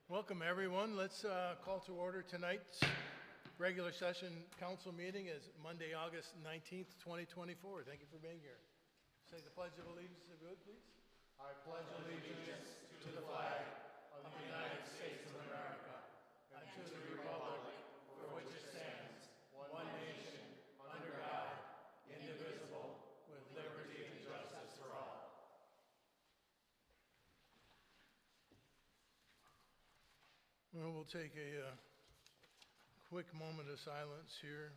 Welcome, everyone. Let's call to order tonight's regular session council meeting is Monday, August 19th, 2024. Thank you for being here. Say the Pledge of Allegiance, if you would, please. I pledge allegiance to the flag of the United States of America and to the republic for which it stands, one nation, under God, indivisible, with liberty and justice for all. Well, we'll take a quick moment of silence here.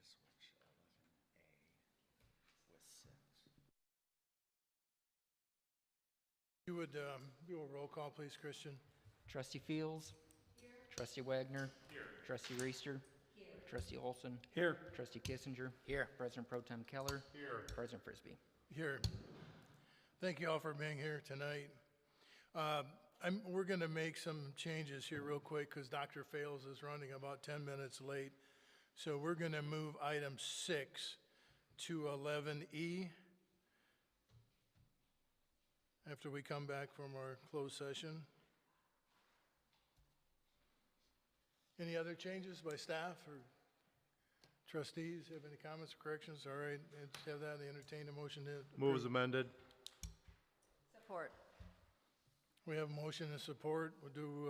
Just switch 11A with 6. You would do a roll call, please, Christian. Trustee Fields. Here. Trustee Wagner. Here. Trustee Reister. Here. Trustee Olson. Here. Trustee Kissinger. Here. President Pro Tem Keller. Here. President Frisbee. Here. Thank you all for being here tonight. We're going to make some changes here real quick because Dr. Fales is running about 10 minutes late. So we're going to move item 6 to 11E after we come back from our closed session. Any other changes by staff or trustees? Have any comments or corrections? All right, let's have that. Entertain a motion to Move as amended. Support. We have a motion and support. We'll do,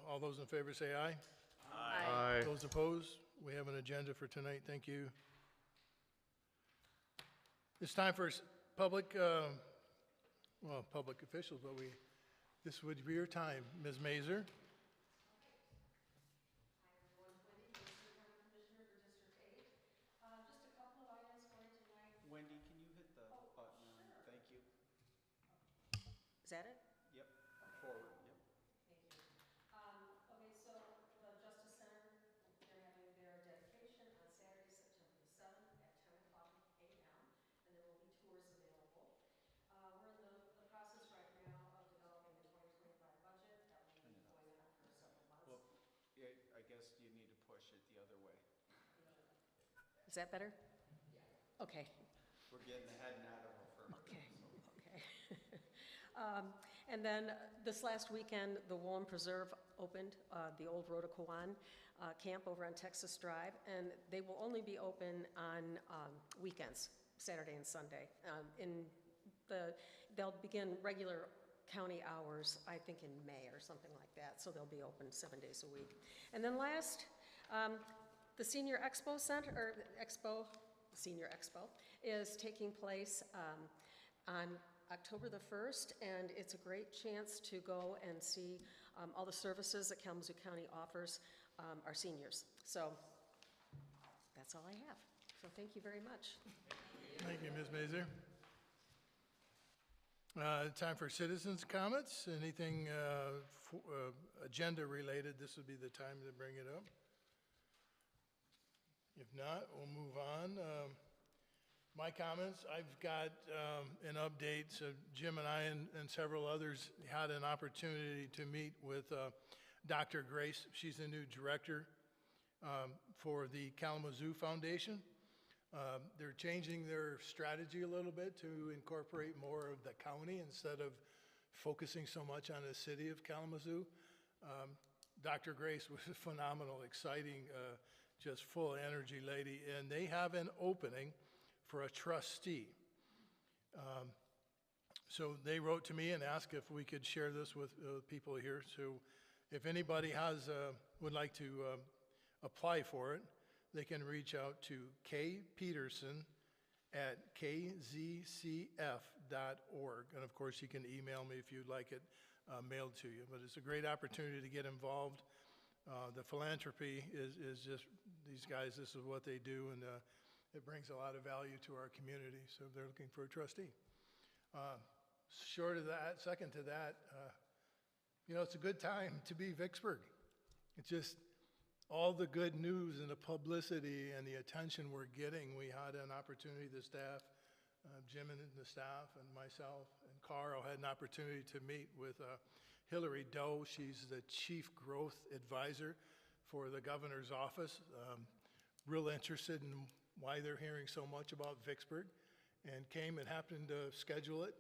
all those in favor say aye. Aye. Those opposed? We have an agenda for tonight. Thank you. It's time for public, public officials, but this would be your time. Ms. Mazur. Wendy, can you hit the button on, thank you. Is that it? Yep, forward, yep. Thank you. Okay, so the Justice Center, they're having their dedication on Saturday, September the 7th at 10 o'clock a.m., and there will be tours available. We're in the process right now of developing the 2025 budget. That will be going on for several months. Well, yeah, I guess you need to push it the other way. Is that better? Yeah. Okay. We're getting the head nod of affirmative. Okay, okay. And then this last weekend, the Woolen Preserve opened, the old Rotocoan camp over on Texas Drive, and they will only be open on weekends, Saturday and Sunday. They'll begin regular county hours, I think in May or something like that, so they'll be open 7 days a week. And then last, the Senior Expo Center, or Senior Expo, is taking place on October the 1st, and it's a great chance to go and see all the services that Kalamazoo County offers our seniors. So that's all I have. So thank you very much. Thank you, Ms. Mazur. Time for citizens' comments. Anything agenda related, this would be the time to bring it up. If not, we'll move on. My comments, I've got an update. So Jim and I and several others had an opportunity to meet with Dr. Grace. She's the new director for the Kalamazoo Foundation. They're changing their strategy a little bit to incorporate more of the county instead of focusing so much on the city of Kalamazoo. Dr. Grace was a phenomenal, exciting, just full energy lady, and they have an opening for a trustee. So they wrote to me and asked if we could share this with people here. So if anybody would like to apply for it, they can reach out to kpeterson@kzcf.org. And of course, you can email me if you'd like it mailed to you. But it's a great opportunity to get involved. The philanthropy is just, these guys, this is what they do, and it brings a lot of value to our community. So they're looking for a trustee. Short of that, second to that, it's a good time to be Vicksburg. It's just all the good news and the publicity and the attention we're getting. We had an opportunity, the staff, Jim and the staff and myself and Carl had an opportunity to meet with Hillary Doe. She's the Chief Growth Advisor for the governor's office. Real interested in why they're hearing so much about Vicksburg, and came and happened to schedule it.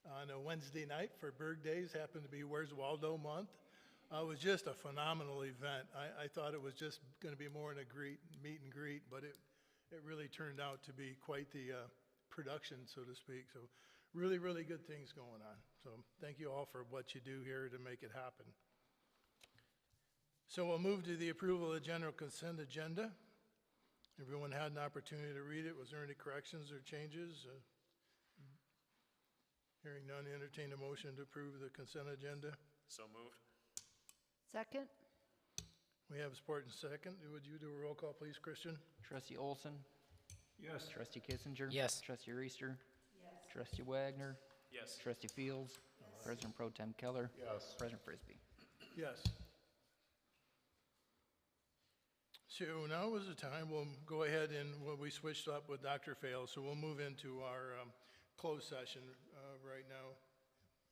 on a Wednesday night for Berg Days, happened to be Where's Waldo month. It was just a phenomenal event. I thought it was just going to be more than a meet and greet, but it really turned out to be quite the production, so to speak. So really, really good things going on. So thank you all for what you do here to make it happen. So we'll move to the approval of the general consent agenda. Everyone had an opportunity to read it. Was there any corrections or changes? Hearing none, entertain a motion to approve the consent agenda. So moved. Second? We have support and second. Would you do a roll call, please, Christian? Trustee Olson? Yes. Trustee Kissinger? Yes. Trustee Reister? Yes. Trustee Wagner? Yes. Trustee Fields? President Pro Tem Keller? Yes. President Frisbee. Yes. So now is the time, we'll go ahead and we switched up with Dr. Fail, so we'll move into our closed session right now.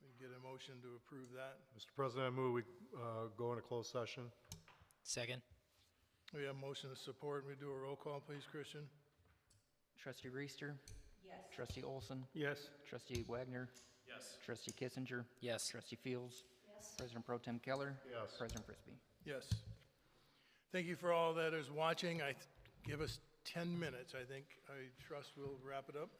We get a motion to approve that. Mr. President, I move we go into closed session. Second? We have motion to support. We do a roll call, please, Christian? Trustee Reister? Yes. Trustee Olson? Yes. Trustee Wagner? Yes. Trustee Kissinger? Yes. Trustee Fields? Yes. President Pro Tem Keller? Yes. President Frisbee. Yes. Thank you for all that is watching. Give us 10 minutes, I think. I trust we'll wrap it up.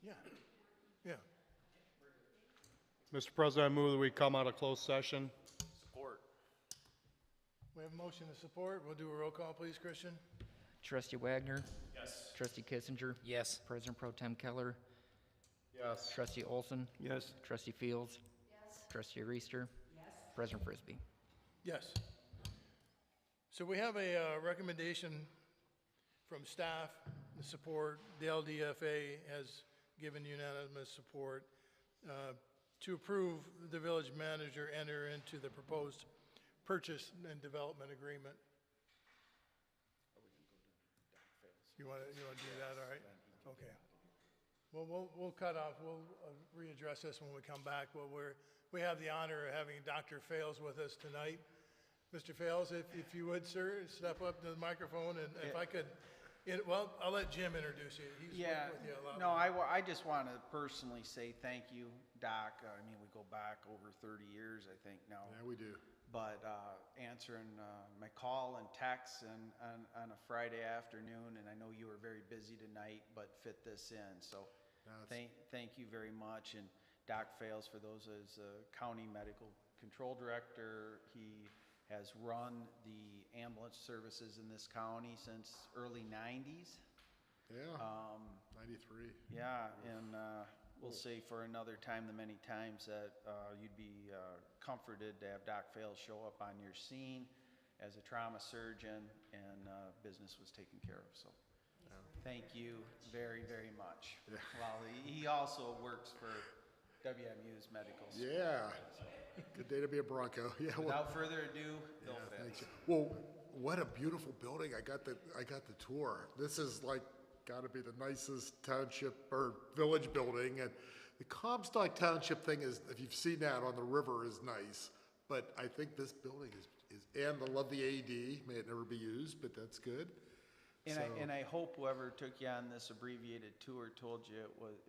Yeah, yeah. Mr. President, I move that we come out of closed session. Support. We have a motion to support. We'll do a roll call, please, Christian. Trustee Wagner, Yes. Trustee Kissinger, Yes. President Pro Tem Keller, Yes. Trustee Olson, Yes. Trustee Fields, Trustee Reister, President Frisbee. Yes. So we have a recommendation from staff, the support. The LDFA has given unanimous support to approve the village manager enter into the proposed purchase and development agreement. You want to do that, all right? Okay. Well, we'll cut off, we'll readdress this when we come back. Well, we have the honor of having Dr. Fales with us tonight. Mr. Fales, if you would, sir, step up to the microphone, and if I could, well, I'll let Jim introduce you. He's Yeah, worked with you a lot. no, I just want to personally say thank you, Doc. I mean, we go back over 30 years, I think now. Yeah, we do. But answering my call and text and on a Friday afternoon, and I know you were very busy tonight, but fit this in. So thank you very much. And Doc Fales, for those as County Medical Control Director, he has run the ambulance services in this county since early 90s. Yeah, 93. Yeah, and we'll say for another time the many times that you'd be comforted to have Doc Fales show up on your scene as a trauma surgeon, and business was taken care of. So thank you very, very much. Yeah. Well, he also works for WMU's medical school. Yeah, good day to be a Bronco. Yeah, well, Without further ado, Bill yeah, Fales. thanks. Well, what a beautiful building. I got the tour. This is like got to be the nicest township or village building, and the Comstock Township thing is, if you've seen that on the river, is nice. But I think this building is and I love the AD. May it never be used, but that's good. And I hope whoever took you on this abbreviated tour told you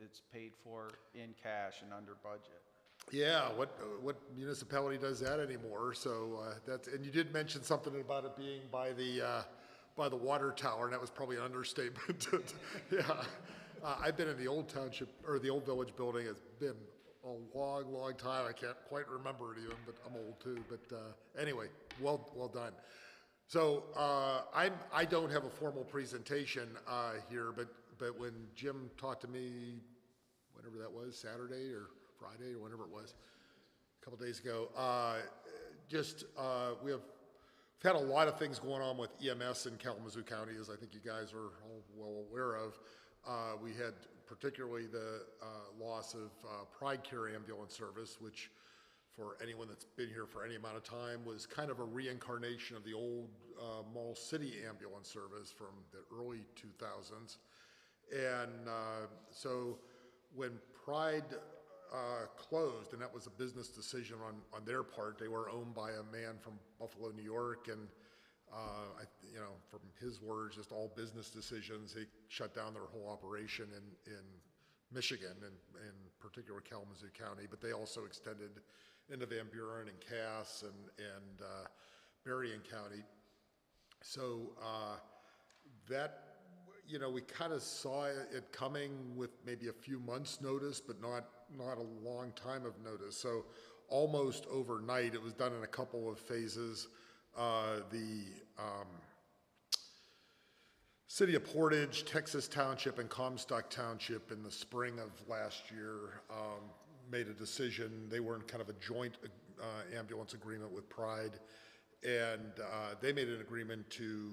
it's paid for in cash and under budget. Yeah, what municipality does that anymore? So that's, and you did mention something about it being by the water tower, and that was probably an understatement. Yeah, I've been in the old township or the old village building. It's been a long, long time. I can't quite remember it even, but I'm old too. But anyway, well done. So I don't have a formal presentation here, but when Jim talked to me, whenever that was, Saturday or Friday or whenever it was, a couple days ago, we've had a lot of things going on with EMS in Kalamazoo County, as I think you guys are all well aware of. We had particularly the loss of Pride Care ambulance service, which for anyone that's been here for any amount of time was kind of a reincarnation of the old Mall City ambulance service from the early 2000s. And so when Pride closed, and that was a business decision on their part. They were owned by a man from Buffalo, New York, and from his words, just all business decisions. They shut down their whole operation in Michigan, and in particular Kalamazoo County, but they also extended into Van Buren and Cass and Berrien County. So that, we kind of saw it coming with maybe a few months' notice, but not a long time of notice. So almost overnight, it was done in a couple of phases. The City of Portage, Texas Township, and Comstock Township in the spring of last year made a decision. They were in kind of a joint ambulance agreement with Pride, and they made an agreement to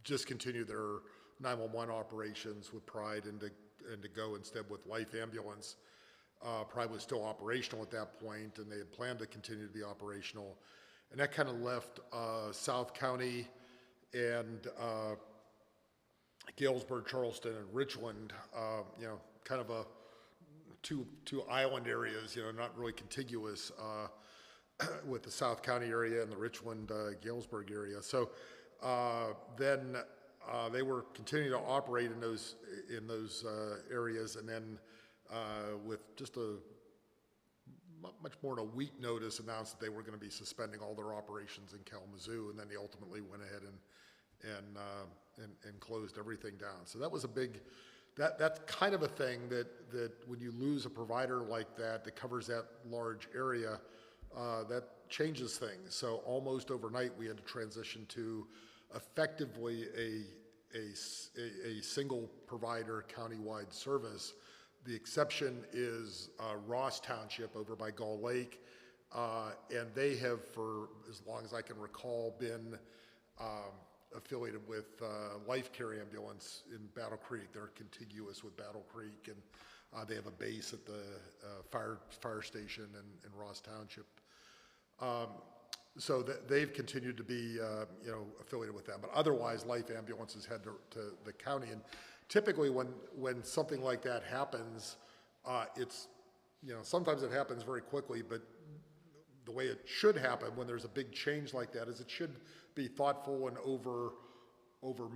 discontinue their 911 operations with Pride and to go instead with Life Ambulance. Pride was still operational at that point, and they had planned to continue to be operational. And that kind of left South County and Galesburg, Charleston, and Richland, kind of a two island areas, not really contiguous with the South County area and the Richland, Galesburg area. So then they were continuing to operate in those areas, and then with just a much more than a week notice, announced that they were going to be suspending all their operations in Kalamazoo, and then they ultimately went ahead and closed everything down. So that was a big that's kind of a thing that when you lose a provider like that covers that large area, that changes things. So almost overnight, we had to transition to effectively a single provider countywide service. The exception is Ross Township over by Gull Lake, and they have, for as long as I can recall, been affiliated with Life Care Ambulance in Battle Creek. They're contiguous with Battle Creek, and they have a base at the fire station in Ross Township. So they've continued to be, affiliated with them. But otherwise, Life Ambulances head to the county. And typically, when something like that happens, it's, sometimes it happens very quickly. But the way it should happen when there's a big change like that is it should be thoughtful and over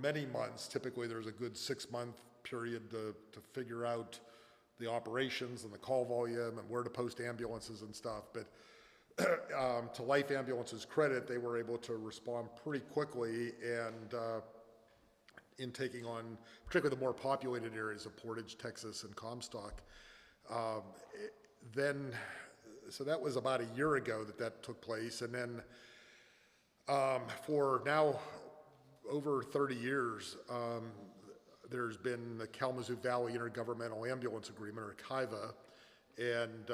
many months. Typically, there's a good 6-month period to figure out the operations and the call volume and where to post ambulances and stuff. But to Life Ambulance's credit, they were able to respond pretty quickly and in taking on particularly the more populated areas of Portage, Texas, and Comstock. So that was about a year ago that took place. And then for now over 30 years, there's been the Kalamazoo Valley Intergovernmental Ambulance Agreement, or KIVA, and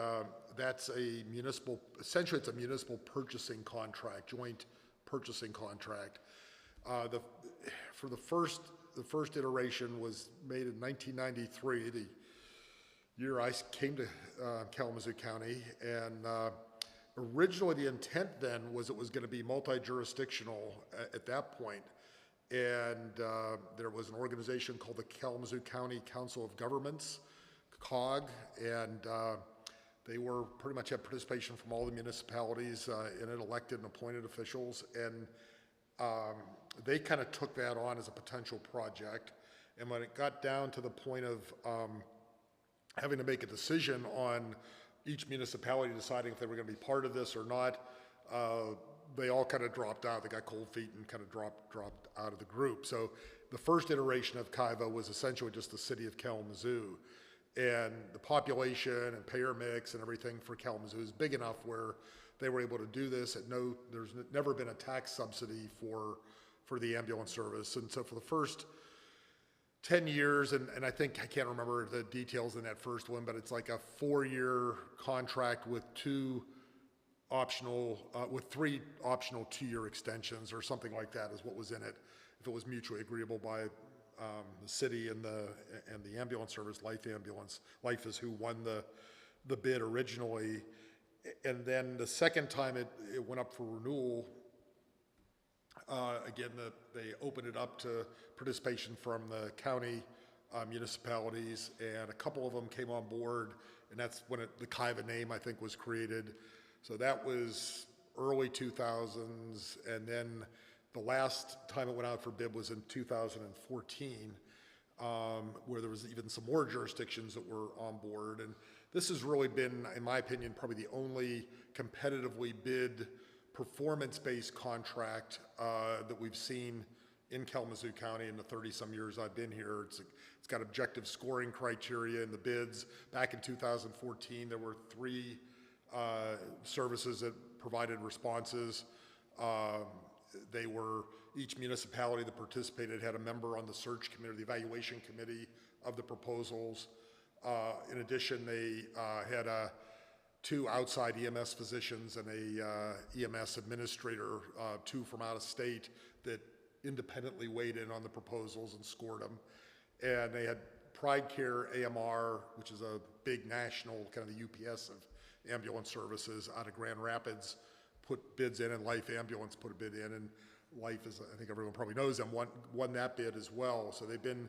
that's essentially it's a municipal purchasing contract, joint purchasing contract. For the first iteration was made in 1993, the year I came to Kalamazoo County, and originally the intent then was it was going to be multi-jurisdictional at that point. And there was an organization called the Kalamazoo County Council of Governments, COG, and they were pretty much had participation from all the municipalities in it, elected and appointed officials, and they kind of took that on as a potential project. And when it got down to the point of having to make a decision on each municipality deciding if they were going to be part of this or not, they all kind of dropped out. They got cold feet and kind of dropped out of the group. So the first iteration of KIVA was essentially just the city of Kalamazoo. And the population and payer mix and everything for Kalamazoo is big enough where they were able to do this. There's never been a tax subsidy for the ambulance service. And so for the first 10 years, and I think, I can't remember the details in that first one, but it's like a 4-year contract with 3 optional 2-year extensions or something like that is what was in it. If it was mutually agreeable by the city and the ambulance service, Life Ambulance. Life is who won the bid originally. And then the second time it went up for renewal, again, they opened it up to participation from the county municipalities, and a couple of them came on board, and that's when the KIVA name, I think, was created. So that was early 2000s, and then the last time it went out for bid was in 2014, where there was even some more jurisdictions that were on board. And this has really been, in my opinion, probably the only competitively bid performance-based contract that we've seen in Kalamazoo County in the 30-some years I've been here. It's got objective scoring criteria in the bids. Back in 2014, there were 3 services that provided responses. Each municipality that participated had a member on the search committee, the evaluation committee of the proposals. In addition, they had 2 outside EMS physicians and a EMS administrator, 2 from out of state, that independently weighed in on the proposals and scored them. And they had Pride Care AMR, which is a big national, kind of the UPS of ambulance services out of Grand Rapids, put bids in, and Life Ambulance put a bid in, and Life is, I think everyone probably knows them, won that bid as well. So they've been,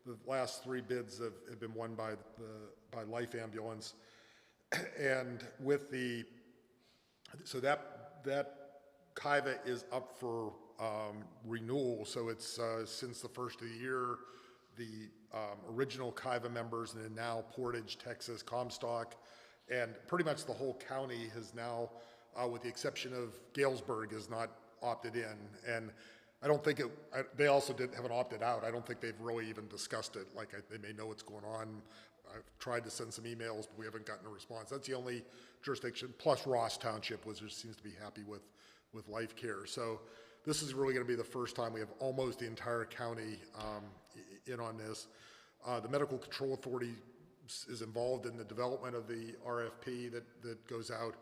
the last 3 bids have been won by Life Ambulance. And with so that KIVA is up for renewal. So it's since the first of the year, the original KIVA members, and then now Portage, Texas, Comstock, and pretty much the whole county has now, with the exception of Galesburg, is not opted in. And I don't think they also haven't opted out. I don't think they've really even discussed it. Like, they may know what's going on. I've tried to send some emails, but we haven't gotten a response. That's the only jurisdiction, plus Ross Township, which seems to be happy with Life Care. So this is really gonna be the first time we have almost the entire county in on this. The Medical Control Authority is involved in the development of the RFP that goes out.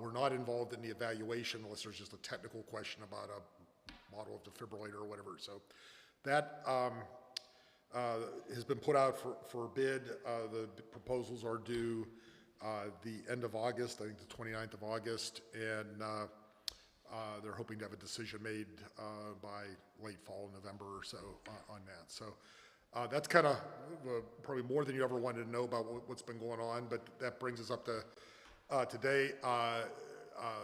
We're not involved in the evaluation unless there's just a technical question about a model of defibrillator or whatever. So that has been put out for bid. The proposals are due the end of August, I think the 29th of August, and they're hoping to have a decision made by late fall, November or so on that. So that's kind of probably more than you ever wanted to know about what's been going on, but that brings us up to today.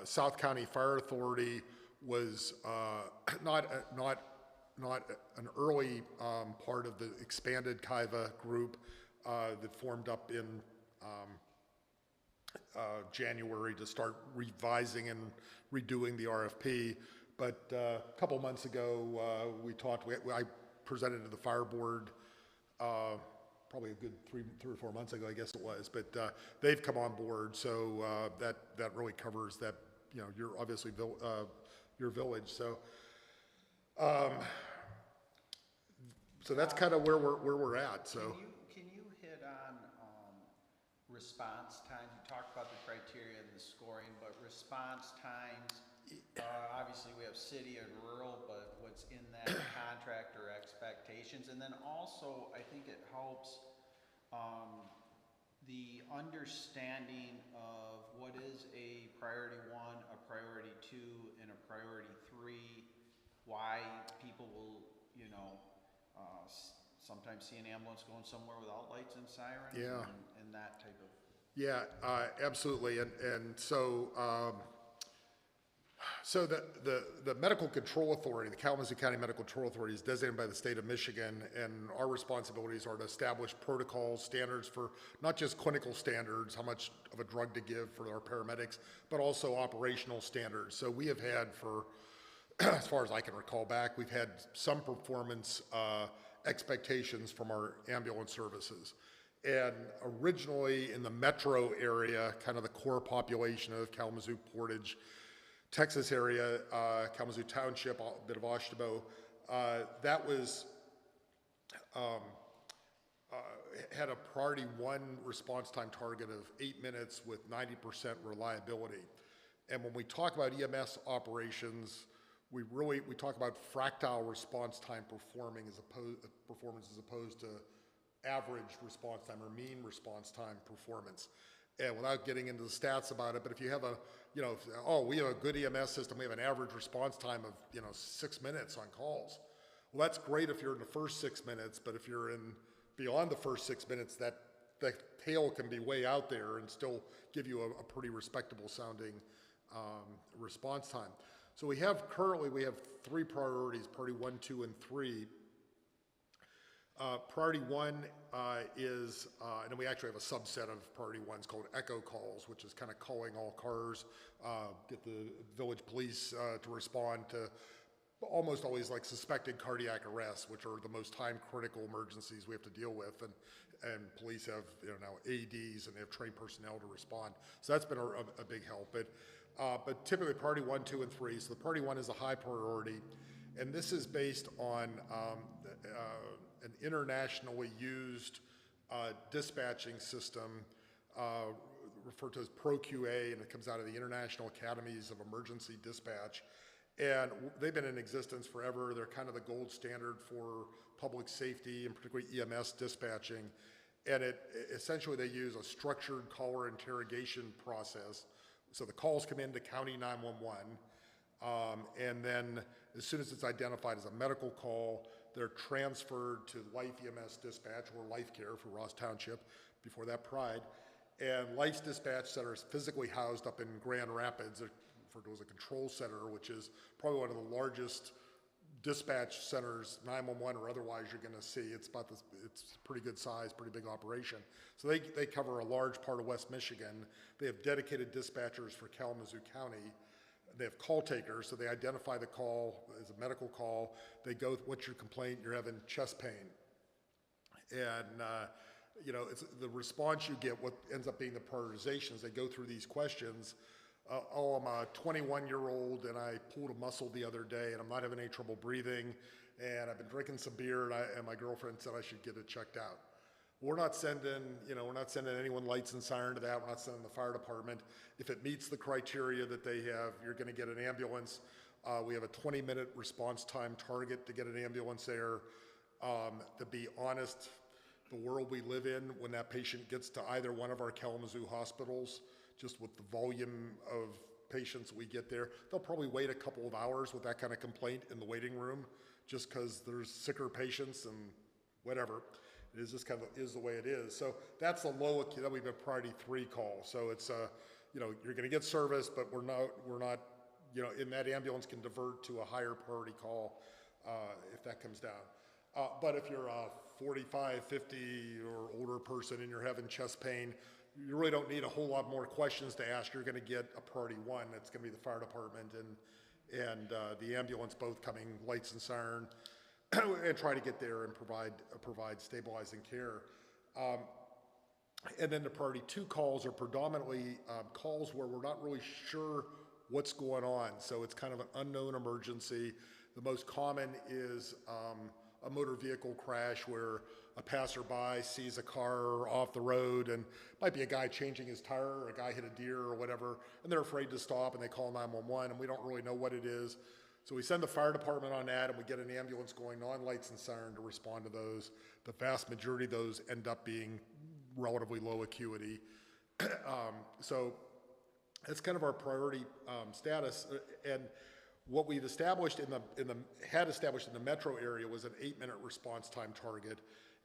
South County Fire Authority was not an early part of the expanded KIVA group that formed up in January to start revising and redoing the RFP. But a couple months ago, we talked, I presented to the fire board probably a good three or 4 months ago, I guess it was, but they've come on board. So that really covers that, you know, you're obviously your village. So so that's kind of where we're at. So Can you hit on response times? You talked about the criteria and the scoring, but response times, obviously we have city and rural, but what's in that contract or expectations? And then also, I think it helps the understanding of what is a priority 1, a priority 2, and a priority 3, why people will, you know, sometimes see an ambulance going somewhere without lights and sirens. Yeah. And that type of. yeah, absolutely. And so so the Medical Control Authority, the Kalamazoo County Medical Control Authority, is designated by the state of Michigan, and our responsibilities are to establish protocols, standards for not just clinical standards, how much of a drug to give for our paramedics, but also operational standards. So we have had for, as far as I can recall back, we've had some performance expectations from our ambulance services. And originally in the metro area, kind of the core population of Kalamazoo, Portage, Texas area, Kalamazoo Township, a bit of Oshtemo, that was, had a priority 1 response time target of 8 minutes with 90% reliability. And when we talk about EMS operations, we talk about fractile response time performance as opposed to average response time or mean response time performance. And without getting into the stats about it, but if you have we have a good EMS system, we have an average response time of, 6 minutes on calls. Well, that's great if you're in the first 6 minutes, but if you're in beyond the first 6 minutes, that tail can be way out there and still give you a pretty respectable sounding response time. So currently we have 3 priorities, priority 1, 2, and 3. Priority 1 is, and then we actually have a subset of priority 1s called echo calls, which is kind of calling all cars, get the village police to respond to almost always like suspected cardiac arrests, which are the most time critical emergencies we have to deal with. And police have now AEDs and they have trained personnel to respond. So that's been a big help. But typically priority 1, 2, and 3. So the priority 1 is a high priority. And this is based on an internationally used dispatching system referred to as ProQA, and it comes out of the International Academies of Emergency Dispatch. And they've been in existence forever. They're kind of the gold standard for public safety and particularly EMS dispatching. And essentially they use a structured caller interrogation process. So the calls come into County 911, and then as soon as it's identified as a medical call, they're transferred to Life EMS Dispatch, or Life Care for Ross Township, before that Pride. And Life's dispatch center is physically housed up in Grand Rapids, referred to as a control center, which is probably one of the largest dispatch centers, 911 or otherwise, you're going to see. It's pretty good size, pretty big operation. So they cover a large part of West Michigan. They have dedicated dispatchers for Kalamazoo County. they have call takers, so they identify the call as a medical call. They go, what's your complaint? You're having chest pain. And, you know, it's the response you get, what ends up being the prioritization is they go through these questions. Oh, I'm a 21-year-old and I pulled a muscle the other day and I'm not having any trouble breathing and I've been drinking some beer and my girlfriend said I should get it checked out. We're not sending, you know, we're not sending anyone lights and siren to that. We're not sending the fire department. If it meets the criteria that they have, you're going to get an ambulance. We have a 20-minute response time target to get an ambulance there. To be honest, the world we live in, when that patient gets to either one of our Kalamazoo hospitals, just with the volume of patients we get there, they'll probably wait a couple of hours with that kind of complaint in the waiting room, just because there's sicker patients and whatever. It is just kind of is the way it is. So that's a low acuity, that would be a priority 3 call. So it's you know, you're going to get service, but we're not, you know, in that ambulance can divert to a higher priority call if that comes down. But if you're a 45, 50 or older person and you're having chest pain, you really don't need a whole lot more questions to ask. You're going to get a priority 1. That's going to be the fire department and the ambulance, both coming lights and siren, and try to get there and provide stabilizing care. And then the priority 2 calls are predominantly calls where we're not really sure what's going on. So it's kind of an unknown emergency. The most common is a motor vehicle crash where a passerby sees a car off the road and might be a guy changing his tire or a guy hit a deer or whatever, and they're afraid to stop and they call 911 and we don't really know what it is. So we send the fire department on that and we get an ambulance going on lights and siren to respond to those. The vast majority of those end up being relatively low acuity. So that's kind of our priority status. And what we've established had established in the metro area was an 8-minute response time target,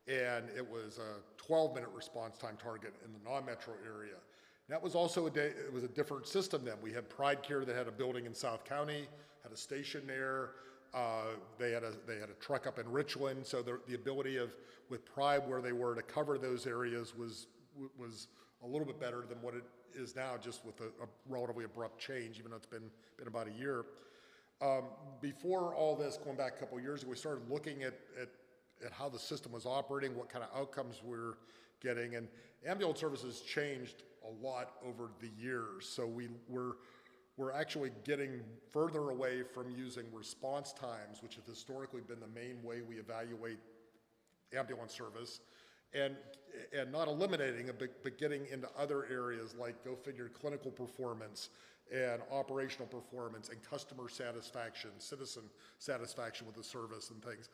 and it was a 12-minute response time target in the non-metro area. That was also it was a different system then. We had Pride Care that had a building in South County, had a station there. They had a truck up in Richland, so the ability with Pride where they were to cover those areas was a little bit better than what it is now, just with a relatively abrupt change, even though it's been about a year. Before all this, going back a couple of years ago, we started looking at how the system was operating, what kind of outcomes we're getting, and ambulance services changed a lot over the years. So we're actually getting further away from using response times, which have historically been the main way we evaluate ambulance service, and not eliminating it, but getting into other areas like, go figure, clinical performance and operational performance and customer satisfaction, citizen satisfaction with the service and things.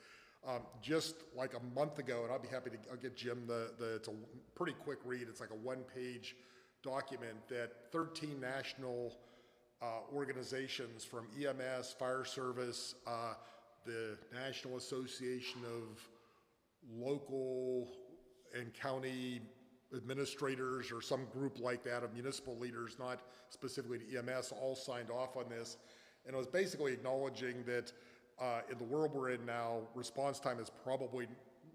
Just like a month ago, and I'll get Jim it's a pretty quick read. It's like a 1-page document that 13 national organizations from EMS, fire service, the National Association of Local and County Administrators, or some group like that of municipal leaders, not specifically to EMS, all signed off on this. And it was basically acknowledging that in the world we're in now, response time is probably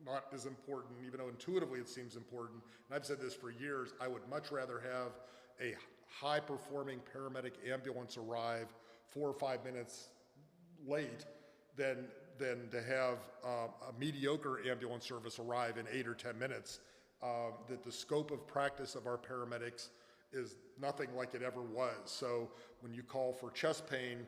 not as important, even though intuitively it seems important. And I've said this for years, I would much rather have a high-performing paramedic ambulance arrive 4 or 5 minutes late than to have a mediocre ambulance service arrive in 8 or 10 minutes. That the scope of practice of our paramedics is nothing like it ever was. So when you call for chest pain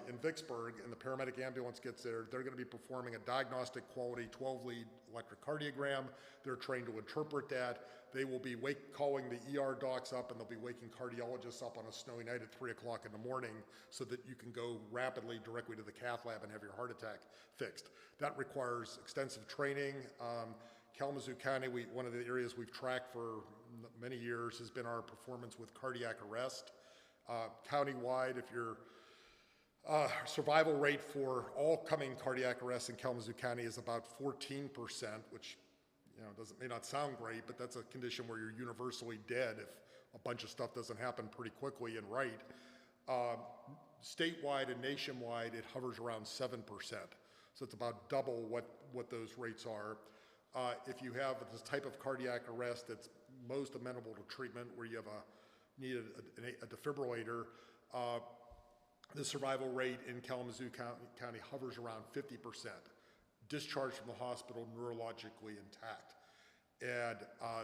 in Vicksburg and the paramedic ambulance gets there, they're going to be performing a diagnostic quality 12-lead electrocardiogram. They're trained to interpret that. They will be calling the ER docs up, and they'll be waking cardiologists up on a snowy night at 3 o'clock in the morning so that you can go rapidly directly to the cath lab and have your heart attack fixed. That requires extensive training. Kalamazoo County, one of the areas we've tracked for many years has been our performance with cardiac arrest. Countywide, if your survival rate for all coming cardiac arrests in Kalamazoo County is about 14%, which may not sound great, but that's a condition where you're universally dead if a bunch of stuff doesn't happen pretty quickly and right. Statewide and nationwide, it hovers around 7%. So it's about double what those rates are. If you have this type of cardiac arrest that's most amenable to treatment, where you have need a defibrillator, the survival rate in Kalamazoo County hovers around 50%. Discharged from the hospital neurologically intact. And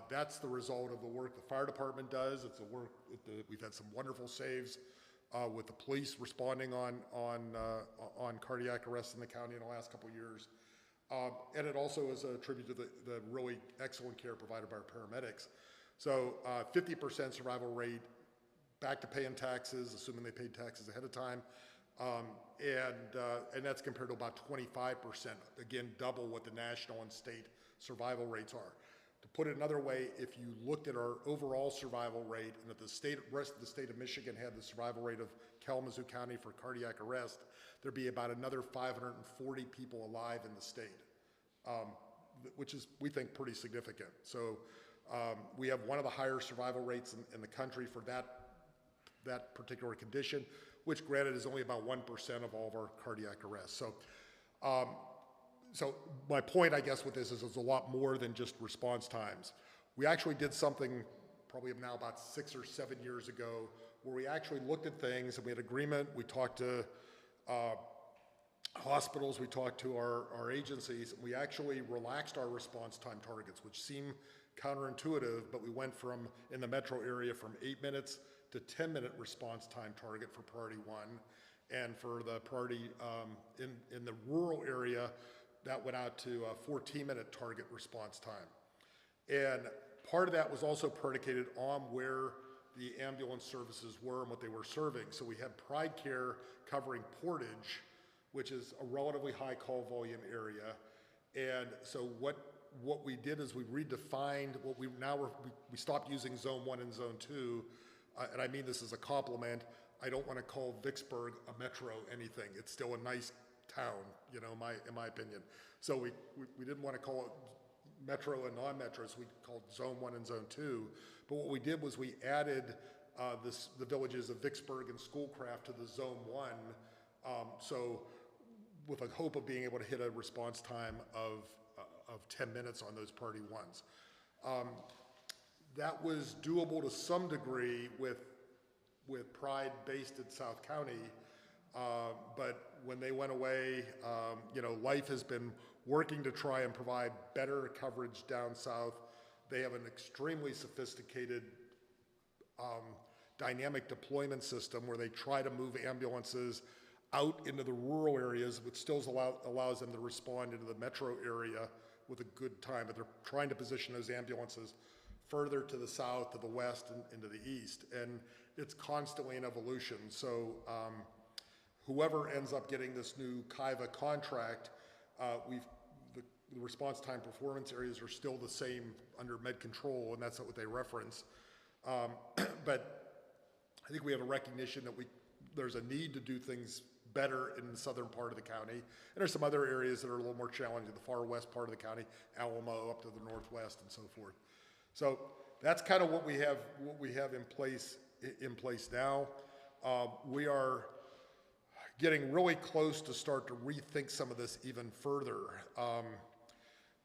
that's the result of the work the fire department does. It's the work, we've had some wonderful saves with the police responding on cardiac arrests in the county in the last couple of years. And it also is a tribute to the really excellent care provided by our paramedics. So 50% survival rate, back to paying taxes, assuming they paid taxes ahead of time. And that's compared to about 25%, again, double what the national and state survival rates are. To put it another way, if you looked at our overall survival rate, and if the rest of the state of Michigan had the survival rate of Kalamazoo County for cardiac arrest, there'd be about another 540 people alive in the state, which is, we think, pretty significant. So we have one of the higher survival rates in the country for that particular condition, which granted is only about 1% of all of our cardiac arrests. So my point, I guess, with this is it's a lot more than just response times. We actually did something probably now about 6 or 7 years ago where we actually looked at things and we had agreement. We talked to hospitals, we talked to our agencies. We actually relaxed our response time targets, which seem counterintuitive, but we went from, in the metro area, from 8 minutes to 10-minute response time target for priority 1. And for the priority in the rural area, that went out to a 14-minute target response time. And part of that was also predicated on where the ambulance services were and what they were serving. So we had Pride Care covering Portage, which is a relatively high call volume area. And so what we did is we redefined what we stopped using zone 1 and zone 2. And I mean this as a compliment. I don't want to call Vicksburg a metro anything. It's still a nice town, you know, in my opinion. So we didn't want to call it metro and non-metros. We called zone 1 and zone 2. But what we did was we added the villages of Vicksburg and Schoolcraft to the zone 1. So with a hope of being able to hit a response time of 10 minutes on those priority 1s. That was doable to some degree with Pride based in South County, but when they went away, you know, Life has been working to try and provide better coverage down south. They have an extremely sophisticated dynamic deployment system where they try to move ambulances out into the rural areas, which still allows them to respond into the metro area with a good time, but they're trying to position those ambulances further to the south, to the west, and into the east. And it's constantly in evolution. So whoever ends up getting this new KIVA contract, the response time performance areas are still the same under med control, and that's what they reference. But I think we have a recognition that there's a need to do things better in the southern part of the county. And there's some other areas that are a little more challenging, the far west part of the county, Alamo up to the northwest and so forth. So that's kind of what we have in place now. We are getting really close to start to rethink some of this even further.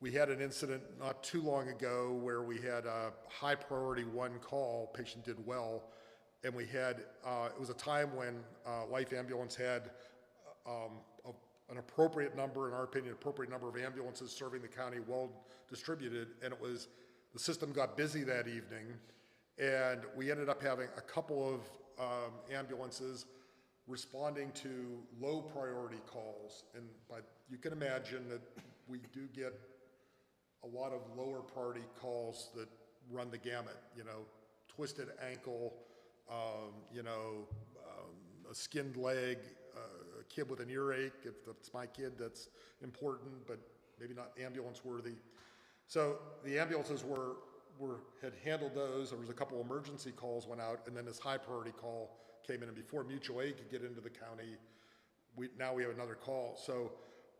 We had an incident not too long ago where we had a high priority 1 call, patient did well, and we had, it was a time when Life Ambulance had an appropriate number, in our opinion, appropriate number of ambulances serving the county, well distributed, and the system got busy that evening, and we ended up having a couple of ambulances responding to low priority calls. And you can imagine that we do get a lot of lower priority calls that run the gamut, you know, twisted ankle, a skinned leg, a kid with an earache. If it's my kid, that's important, but maybe not ambulance worthy. So the ambulances had handled those. There was a couple emergency calls went out, and then this high priority call came in, and before mutual aid could get into the county, now we have another call. So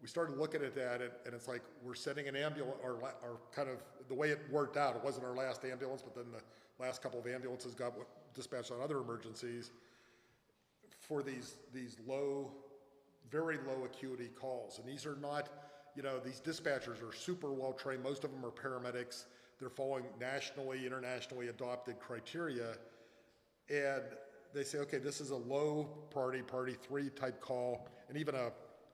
we started looking at that, and it's like we're sending an ambulance, or kind of the way it worked out, it wasn't our last ambulance, but then the last couple of ambulances got dispatched on other emergencies for these low, very low acuity calls. And these are not, you know, these dispatchers are super well trained. Most of them are paramedics. They're following nationally, internationally adopted criteria. And they say, okay, this is a low priority 3 type call, and even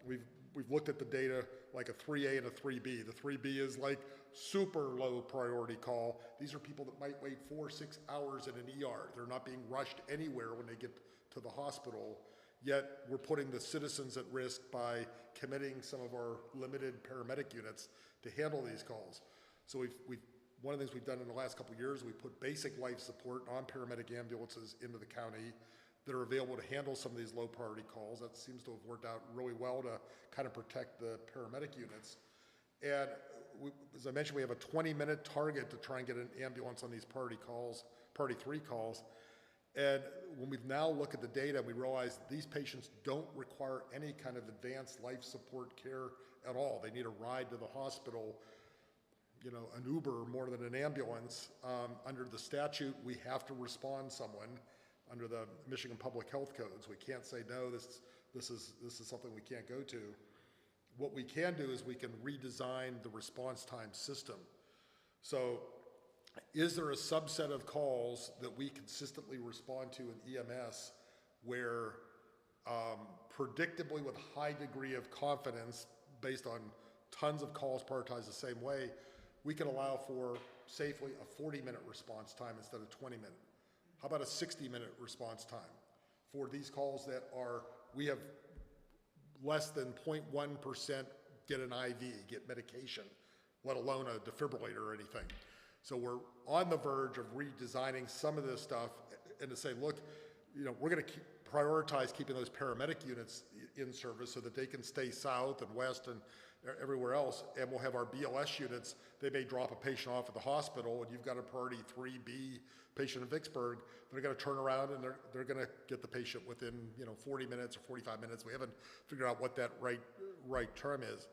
we've looked at the data like a 3A and a 3B. The 3B is like super low priority call. These are people that might wait 4 or 6 hours in an ER. They're not being rushed anywhere when they get to the hospital, yet we're putting the citizens at risk by committing some of our limited paramedic units to handle these calls. So one of the things we've done in the last couple of years, we put basic life support non-paramedic ambulances into the county that are available to handle some of these low priority calls. That seems to have worked out really well to kind of protect the paramedic units. And as I mentioned, we have a 20-minute target to try and get an ambulance on these priority 3 calls. And when we now look at the data, we realize these patients don't require any kind of advanced life support care at all. They need a ride to the hospital, an Uber more than an ambulance. Under the statute, we have to respond someone under the Michigan Public Health Codes. We can't say, no, this is something we can't go to. What we can do is we can redesign the response time system. So is there a subset of calls that we consistently respond to in EMS where predictably with high degree of confidence, based on tons of calls prioritized the same way, we can allow for safely a 40-minute response time instead of 20-minute? How about a 60-minute response time for these calls that we have less than 0.1% get an IV, get medication, let alone a defibrillator or anything. So we're on the verge of redesigning some of this stuff and to say, look, we're going to prioritize keeping those paramedic units in service so that they can stay south and west and everywhere else, and we'll have our BLS units. They may drop a patient off at the hospital, and you've got a priority 3B patient in Vicksburg. They're going to turn around and they're going to get the patient within 40 minutes or 45 minutes. We haven't figured out what that right term is.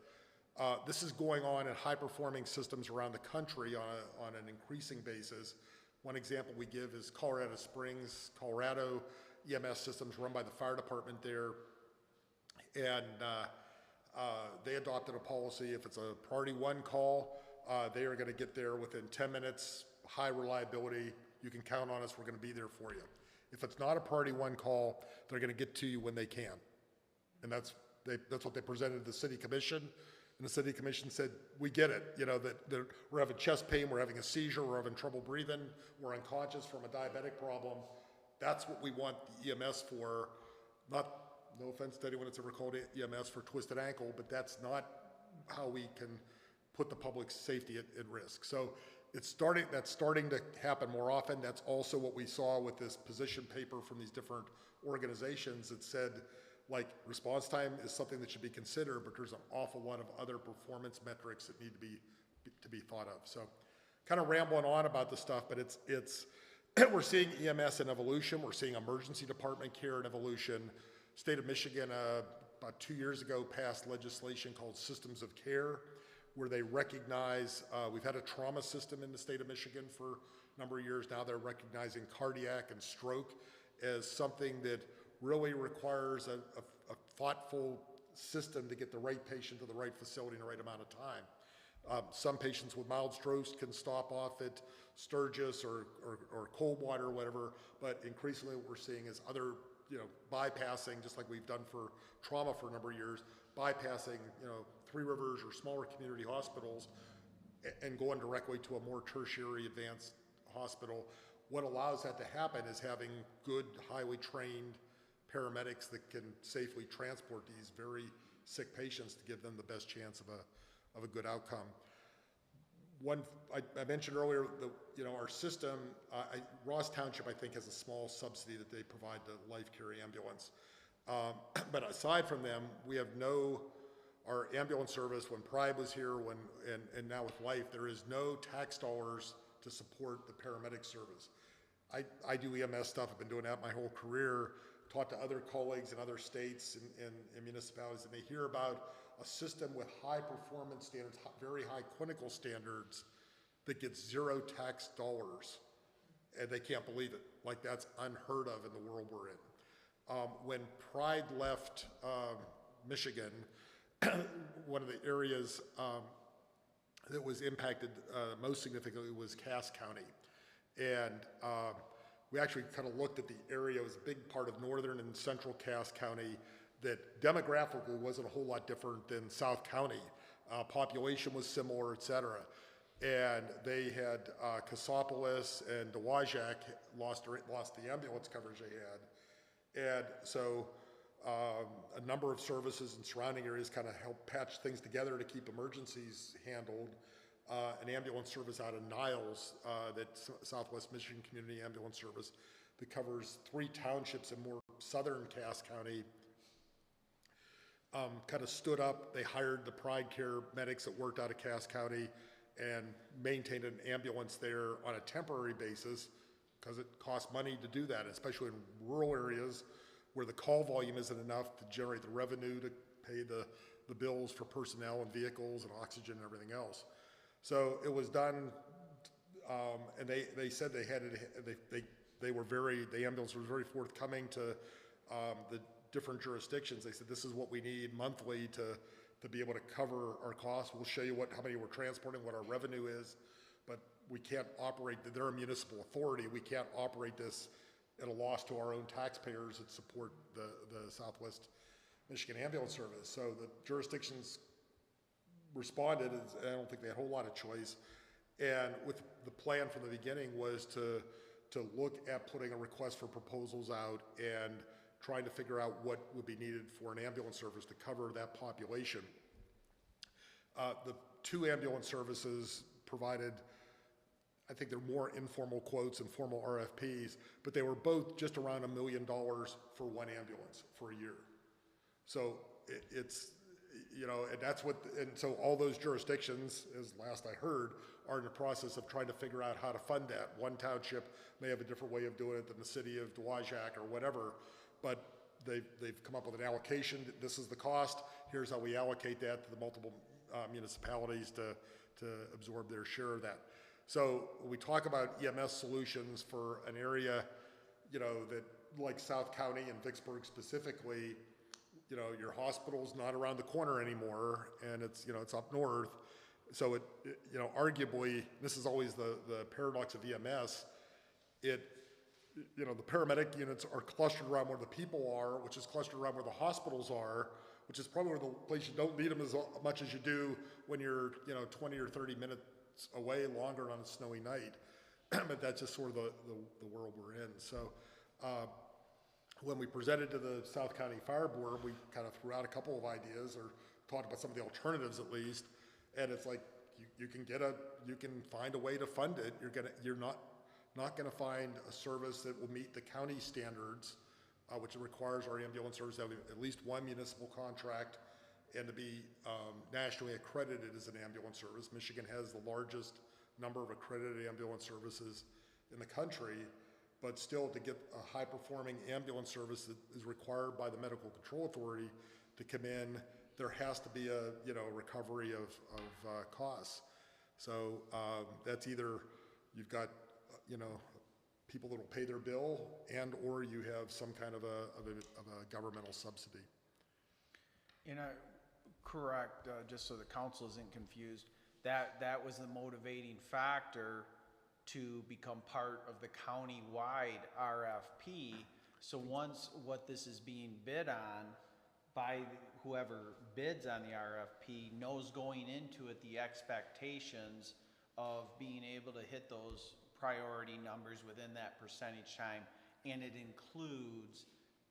This is going on in high-performing systems around the country on an increasing basis. One example we give is Colorado Springs, Colorado. EMS systems run by the fire department there, and they adopted a policy. If it's a priority 1 call, they are going to get there within 10 minutes, high reliability. You can count on us. We're going to be there for you. If it's not a priority 1 call, they're going to get to you when they can. And that's what they presented to the city commission. And the city commission said, we get it, that we're having chest pain, we're having a seizure, we're having trouble breathing, we're unconscious from a diabetic problem. That's what we want the EMS for. No offense to anyone that's ever called EMS for twisted ankle, but that's not how we can put the public safety at risk. So that's starting to happen more often. That's also what we saw with this position paper from these different organizations that said, response time is something that should be considered, but there's an awful lot of other performance metrics that need to be thought of. So kind of rambling on about the stuff, but it's we're seeing EMS in evolution. We're seeing emergency department care in evolution. State of Michigan, about 2 years ago, passed legislation called Systems of Care, where they recognize, we've had a trauma system in the state of Michigan for a number of years now. They're recognizing cardiac and stroke as something that really requires a thoughtful system to get the right patient to the right facility in the right amount of time. Some patients with mild strokes can stop off at Sturgis or Coldwater or whatever, but increasingly what we're seeing is other, bypassing, just like we've done for trauma for a number of years, bypassing, Three Rivers or smaller community hospitals and going directly to a more tertiary advanced hospital. What allows that to happen is having good, highly trained paramedics that can safely transport these very sick patients to give them the best chance of a good outcome. I mentioned earlier, our system, Ross Township, I think, has a small subsidy that they provide to Life Care Ambulance. But aside from them, we have our ambulance service, when Pride was here, and now with Life, there is no tax dollars to support the paramedic service. I do EMS stuff. I've been doing that my whole career. Talk to other colleagues in other states and municipalities, and they hear about a system with high performance standards, very high clinical standards, that gets zero tax dollars, and they can't believe it. That's unheard of in the world we're in. When Pride left Michigan, one of the areas that was impacted most significantly was Cass County. And we actually kind of looked at the area. It was a big part of northern and central Cass County that demographically wasn't a whole lot different than South County. Population was similar, et cetera. And they had Cassopolis and Dowagiac lost the ambulance coverage they had. And so a number of services in surrounding areas kind of helped patch things together to keep emergencies handled. An ambulance service out of Niles, that Southwest Michigan Community Ambulance Service, that covers 3 townships in more southern Cass County, kind of stood up. They hired the Pride Care medics that worked out of Cass County and maintained an ambulance there on a temporary basis because it costs money to do that, especially in rural areas where the call volume isn't enough to generate the revenue to pay the bills for personnel and vehicles and oxygen and everything else. So it was done, and they said they had it, the ambulance was very forthcoming to the different jurisdictions. They said, this is what we need monthly to be able to cover our costs. We'll show you how many we're transporting, what our revenue is, but we can't operate, they're a municipal authority, we can't operate this at a loss to our own taxpayers that support the Southwest Michigan Ambulance Service. So the jurisdictions responded, and I don't think they had a whole lot of choice. And with the plan from the beginning was to look at putting a request for proposals out and trying to figure out what would be needed for an ambulance service to cover that population. The 2 ambulance services provided, I think they're more informal quotes and formal RFPs, but they were both just around $1 million for one ambulance for a year. So it's, you know, and that's what, and so all those jurisdictions, as last I heard, are in the process of trying to figure out how to fund that. One township may have a different way of doing it than the city of Dowagiac or whatever, but they've come up with an allocation. This is the cost. Here's how we allocate that to the multiple municipalities to absorb their share of that. So when we talk about EMS solutions for an area, you know, that like South County and Vicksburg specifically, you know, your hospital's not around the corner anymore, and it's, you know, it's up north. So it you know, arguably, this is always the paradox of EMS. You know, the paramedic units are clustered around where the people are, which is clustered around where the hospitals are, which is probably where the place you don't need them as much as you do when you're, you know, 20 or 30 minutes away longer on a snowy night. But that's just sort of the world we're in. So when we presented to the South County Fire Board, we kind of threw out a couple of ideas or talked about some of the alternatives at least. And it's like, you can find a way to fund it. You're not gonna find a service that will meet the county standards, which requires our ambulance service to have at least one municipal contract and to be nationally accredited as an ambulance service. Michigan has the largest number of accredited ambulance services in the country, but still to get a high-performing ambulance service that is required by the Medical Control Authority to come in, there has to be a, you know, recovery of costs. So that's either you've got, you know, people that will pay their bill, and or you have some kind of a governmental subsidy. You know, correct, just so the council isn't confused, that was the motivating factor to become part of the county-wide RFP. So once what this is being bid on by whoever bids on the RFP knows going into it the expectations of being able to hit those priority numbers within that percentage time, and it includes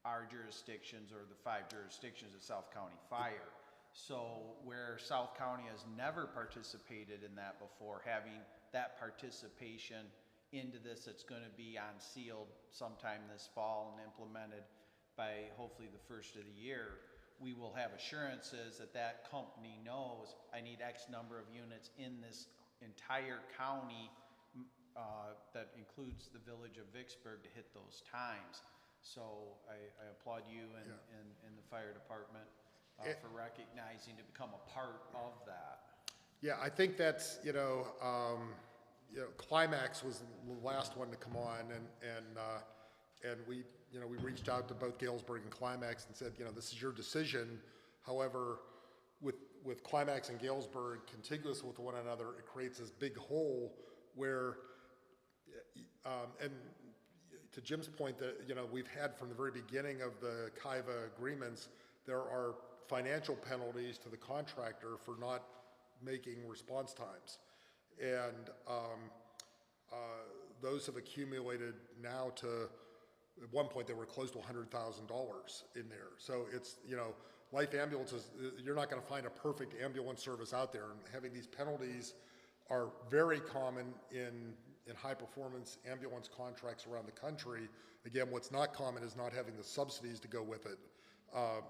our jurisdictions or the 5 jurisdictions of South County Fire. So where South County has never participated in that before, having that participation into this, it's going to be unsealed sometime this fall and implemented by hopefully the first of the year, we will have assurances that that company knows I need X number of units in this entire county that includes the village of Vicksburg to hit those times. So I applaud you and the fire department for recognizing to become a part of that. Yeah, I think that's, you know, Climax was the last one to come on, and we, you know, we reached out to both Galesburg and Climax and said, you know, this is your decision. However, with Climax and Galesburg contiguous with one another, it creates this big hole where, and to Jim's point that, you know, we've had from the very beginning of the KIVA agreements, there are financial penalties to the contractor for not making response times. And those have accumulated now to, at one point, they were close to $100,000 in there. So it's, you know, life ambulances, you're not gonna find a perfect ambulance service out there, and having these penalties are very common in high-performance ambulance contracts around the country. Again, what's not common is not having the subsidies to go with it.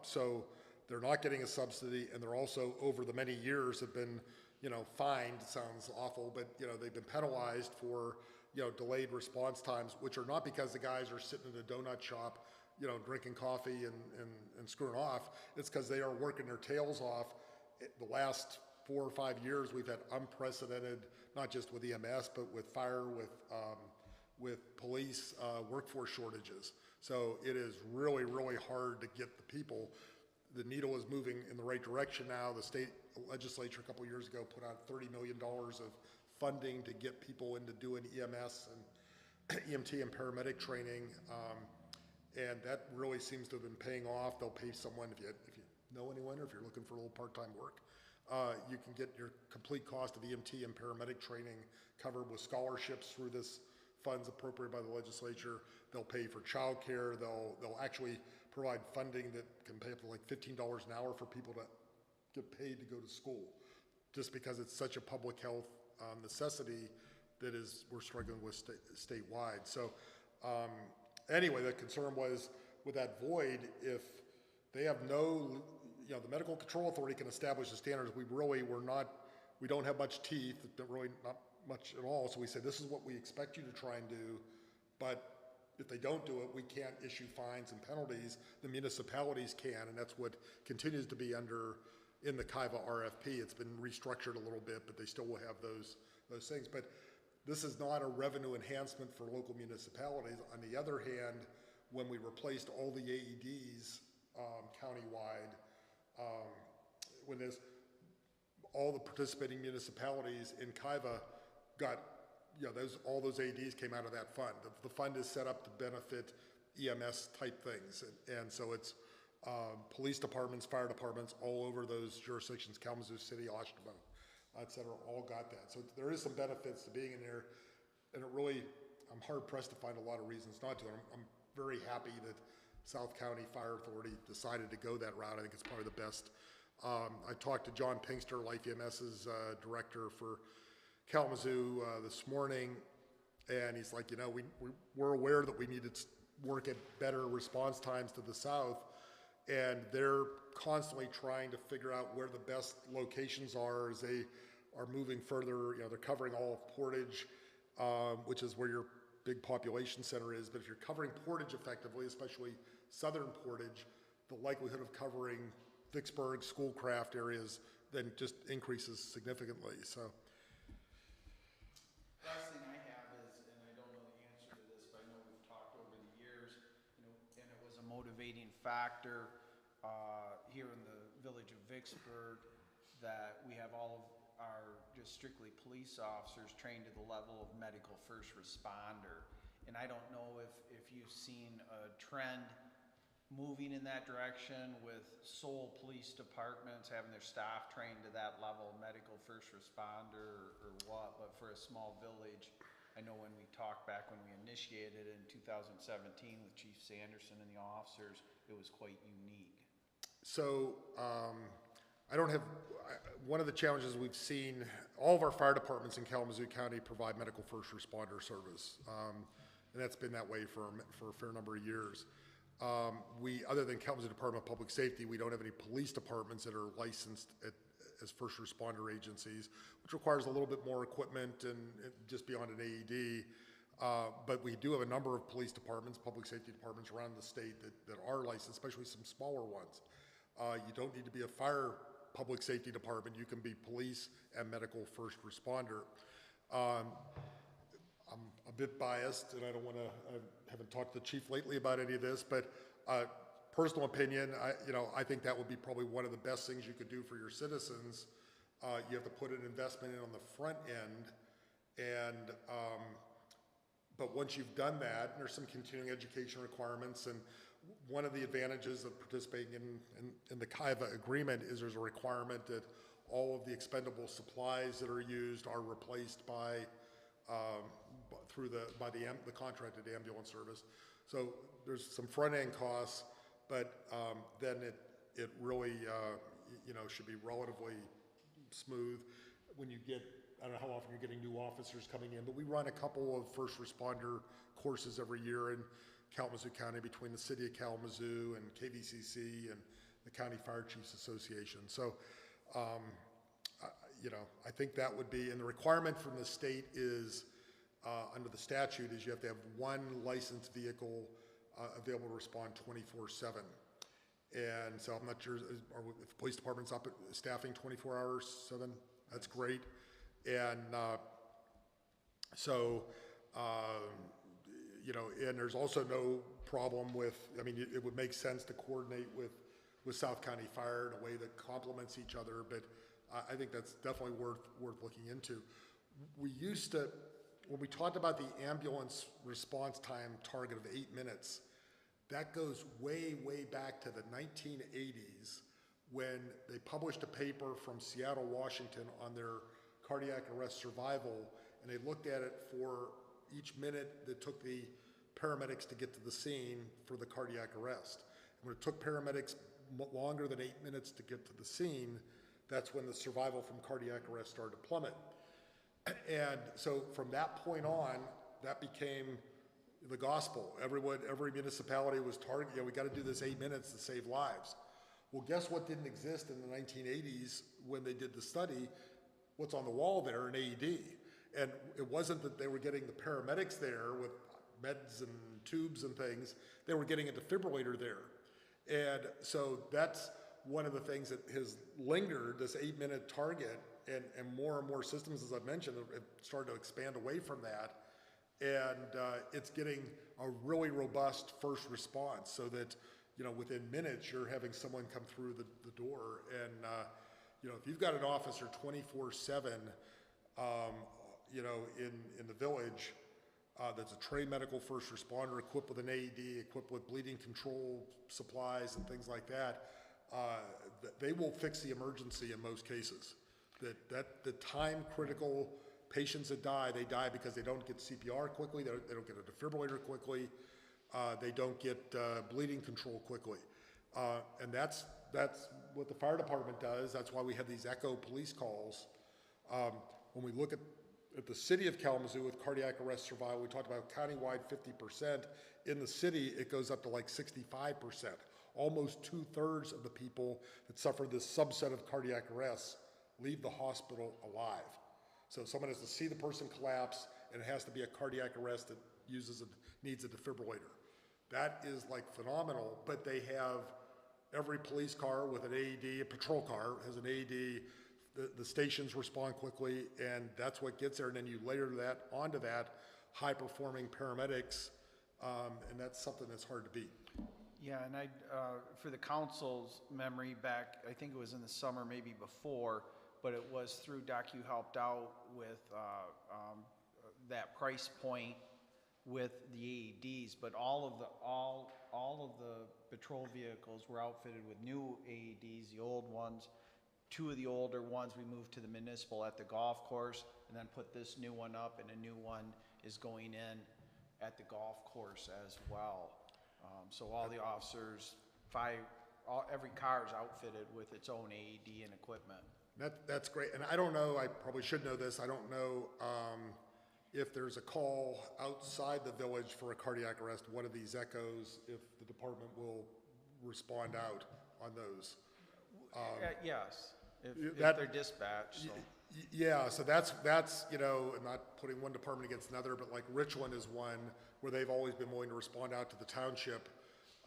So they're not getting a subsidy, and they're also, over the many years, have been, you know, fined, sounds awful, but, you know, they've been penalized for, you know, delayed response times, which are not because the guys are sitting in a donut shop, you know, drinking coffee and screwing off. It's because they are working their tails off. The last 4 or 5 years, we've had unprecedented, not just with EMS, but with fire, with police workforce shortages. So it is really, really hard to get the people. The needle is moving in the right direction now. The state legislature a couple years ago put out $30 million of funding to get people into doing EMS and EMT and paramedic training. And that really seems to have been paying off. They'll pay someone, if you know anyone, or if you're looking for a little part-time work, you can get your complete cost of EMT and paramedic training covered with scholarships through this funds appropriated by the legislature. They'll pay for childcare. They'll actually provide funding that can pay up to like $15 an hour for people to get paid to go to school, just because it's such a public health necessity that we're struggling with statewide. So anyway, the concern was with that void, if they have no, you know, the Medical Control Authority can establish the standards. We don't have much teeth, really not much at all. So we said, this is what we expect you to try and do, but if they don't do it, we can't issue fines and penalties. The municipalities can, and that's what continues to be in the KIVA RFP. It's been restructured a little bit, but they still will have those things. But this is not a revenue enhancement for local municipalities. On the other hand, when we replaced all the AEDs countywide, when all the participating municipalities in KIVA got, you know, all those AEDs came out of that fund. The fund is set up to benefit EMS type things. And so it's police departments, fire departments, all over those jurisdictions, Kalamazoo City, Oshtemo, et cetera, all got that. So there is some benefits to being in there. And it really, I'm hard pressed to find a lot of reasons not to. And I'm very happy that South County Fire Authority decided to go that route. I think it's probably the best. I talked to John Pinkster, Life EMS's director for Kalamazoo this morning, and he's like, you know, we're aware that we need to work at better response times to the south, and they're constantly trying to figure out where the best locations are as they are moving further. You know, they're covering all of Portage, which is where your big population center is, but if you're covering Portage effectively, especially southern Portage, the likelihood of covering Vicksburg, Schoolcraft areas then just increases significantly. So. Last thing I have is, and I don't know the answer to this, but I know we've talked over the years, you know, and it was a motivating factor here in the village of Vicksburg that we have all of our just strictly police officers trained to the level of medical first responder. And I don't know if you've seen a trend moving in that direction with sole police departments having their staff trained to that level, medical first responder or what, but for a small village, I know when we talked back when we initiated in 2017 with Chief Sanderson and the officers, it was quite unique. So one of the challenges we've seen, all of our fire departments in Kalamazoo County provide medical first responder service. And that's been that way for a fair number of years. Other than Kalamazoo Department of Public Safety, we don't have any police departments that are licensed as first responder agencies, which requires a little bit more equipment and just beyond an AED. But we do have a number of police departments, public safety departments around the state that are licensed, especially some smaller ones. You don't need to be a fire public safety department. You can be police and medical first responder. I'm a bit biased, and I haven't talked to the chief lately about any of this, but personal opinion, I think that would be probably one of the best things you could do for your citizens. You have to put an investment in on the front end, and But once you've done that, there's some continuing education requirements, and one of the advantages of participating in the KIVA agreement is there's a requirement that all of the expendable supplies that are used are replaced by the contracted ambulance service. So there's some front end costs, but then it really should be relatively smooth when you get. I don't know how often you're getting new officers coming in, but we run a couple of first responder courses every year in Kalamazoo County between the City of Kalamazoo and KVCC and the County Fire Chiefs Association. So, I think that would be, and the requirement from the state is, under the statute, is you have to have one licensed vehicle available to respond 24/7. And so I'm not sure, if the police department's up at staffing 24 hours, 7, that's great. And and there's also no problem with, it would make sense to coordinate with South County Fire in a way that complements each other, but I think that's definitely worth looking into. We used to, when we talked about the ambulance response time target of 8 minutes, that goes way, way back to the 1980s when they published a paper from Seattle, Washington on their cardiac arrest survival, and they looked at it for each minute that took the paramedics to get to the scene for the cardiac arrest. And when it took paramedics longer than 8 minutes to get to the scene, that's when the survival from cardiac arrest started to plummet. And so from that point on, that became the gospel. Every municipality was targeted, we got to do this 8 minutes to save lives. Well, guess what didn't exist in the 1980s when they did the study? What's on the wall there? An AED. And it wasn't that they were getting the paramedics there with meds and tubes and things, they were getting a defibrillator there. And so that's one of the things that has lingered, this 8 minute target, and more systems, as I've mentioned, have started to expand away from that. And it's getting a really robust first response so that, within minutes, you're having someone come through the door. And, if you've got an officer 24/7, in the village, that's a trained medical first responder equipped with an AED, equipped with bleeding control supplies and things like that, they will fix the emergency in most cases. That the time critical patients that die, they die because they don't get CPR quickly, they don't get a defibrillator quickly, they don't get bleeding control quickly. And that's what the fire department does. That's why we have these echo police calls. When we look at the city of Kalamazoo with cardiac arrest survival, we talked about countywide 50%. In the city, it goes up to like 65%. Almost 2/3 of the people that suffer this subset of cardiac arrests leave the hospital alive. So someone has to see the person collapse, and it has to be a cardiac arrest that needs a defibrillator. That is like phenomenal, but they have every police car with an AED, a patrol car has an AED, the stations respond quickly, and that's what gets there. And then you layer that onto that, high-performing paramedics, and that's something that's hard to beat. Yeah, and for the council's memory back, I think it was in the summer, maybe before, but it was through DocuHelped helped out with that price point with the AEDs, but all of the patrol vehicles were outfitted with new AEDs. The old ones, 2 of the older ones we moved to the municipal at the golf course, and then put this new one up, and a new one is going in at the golf course as well. So all the officers, every car is outfitted with its own AED and equipment. That's great. And I don't know, I probably should know this, I don't know if there's a call outside the village for a cardiac arrest, one of these echoes, if the department will respond out on those. Yes, if they're dispatched. So. Yeah, so that's I'm not putting one department against another, but like Richland is one where they've always been willing to respond out to the township,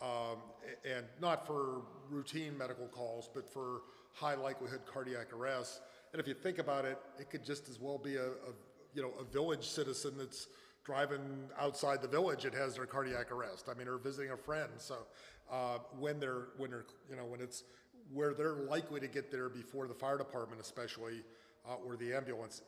and not for routine medical calls, but for high likelihood cardiac arrests. And if you think about it, it could just as well be a village citizen that's driving outside the village and has their cardiac arrest. I mean, or visiting a friend. So when it's where they're likely to get there before the fire department, especially, or the ambulance,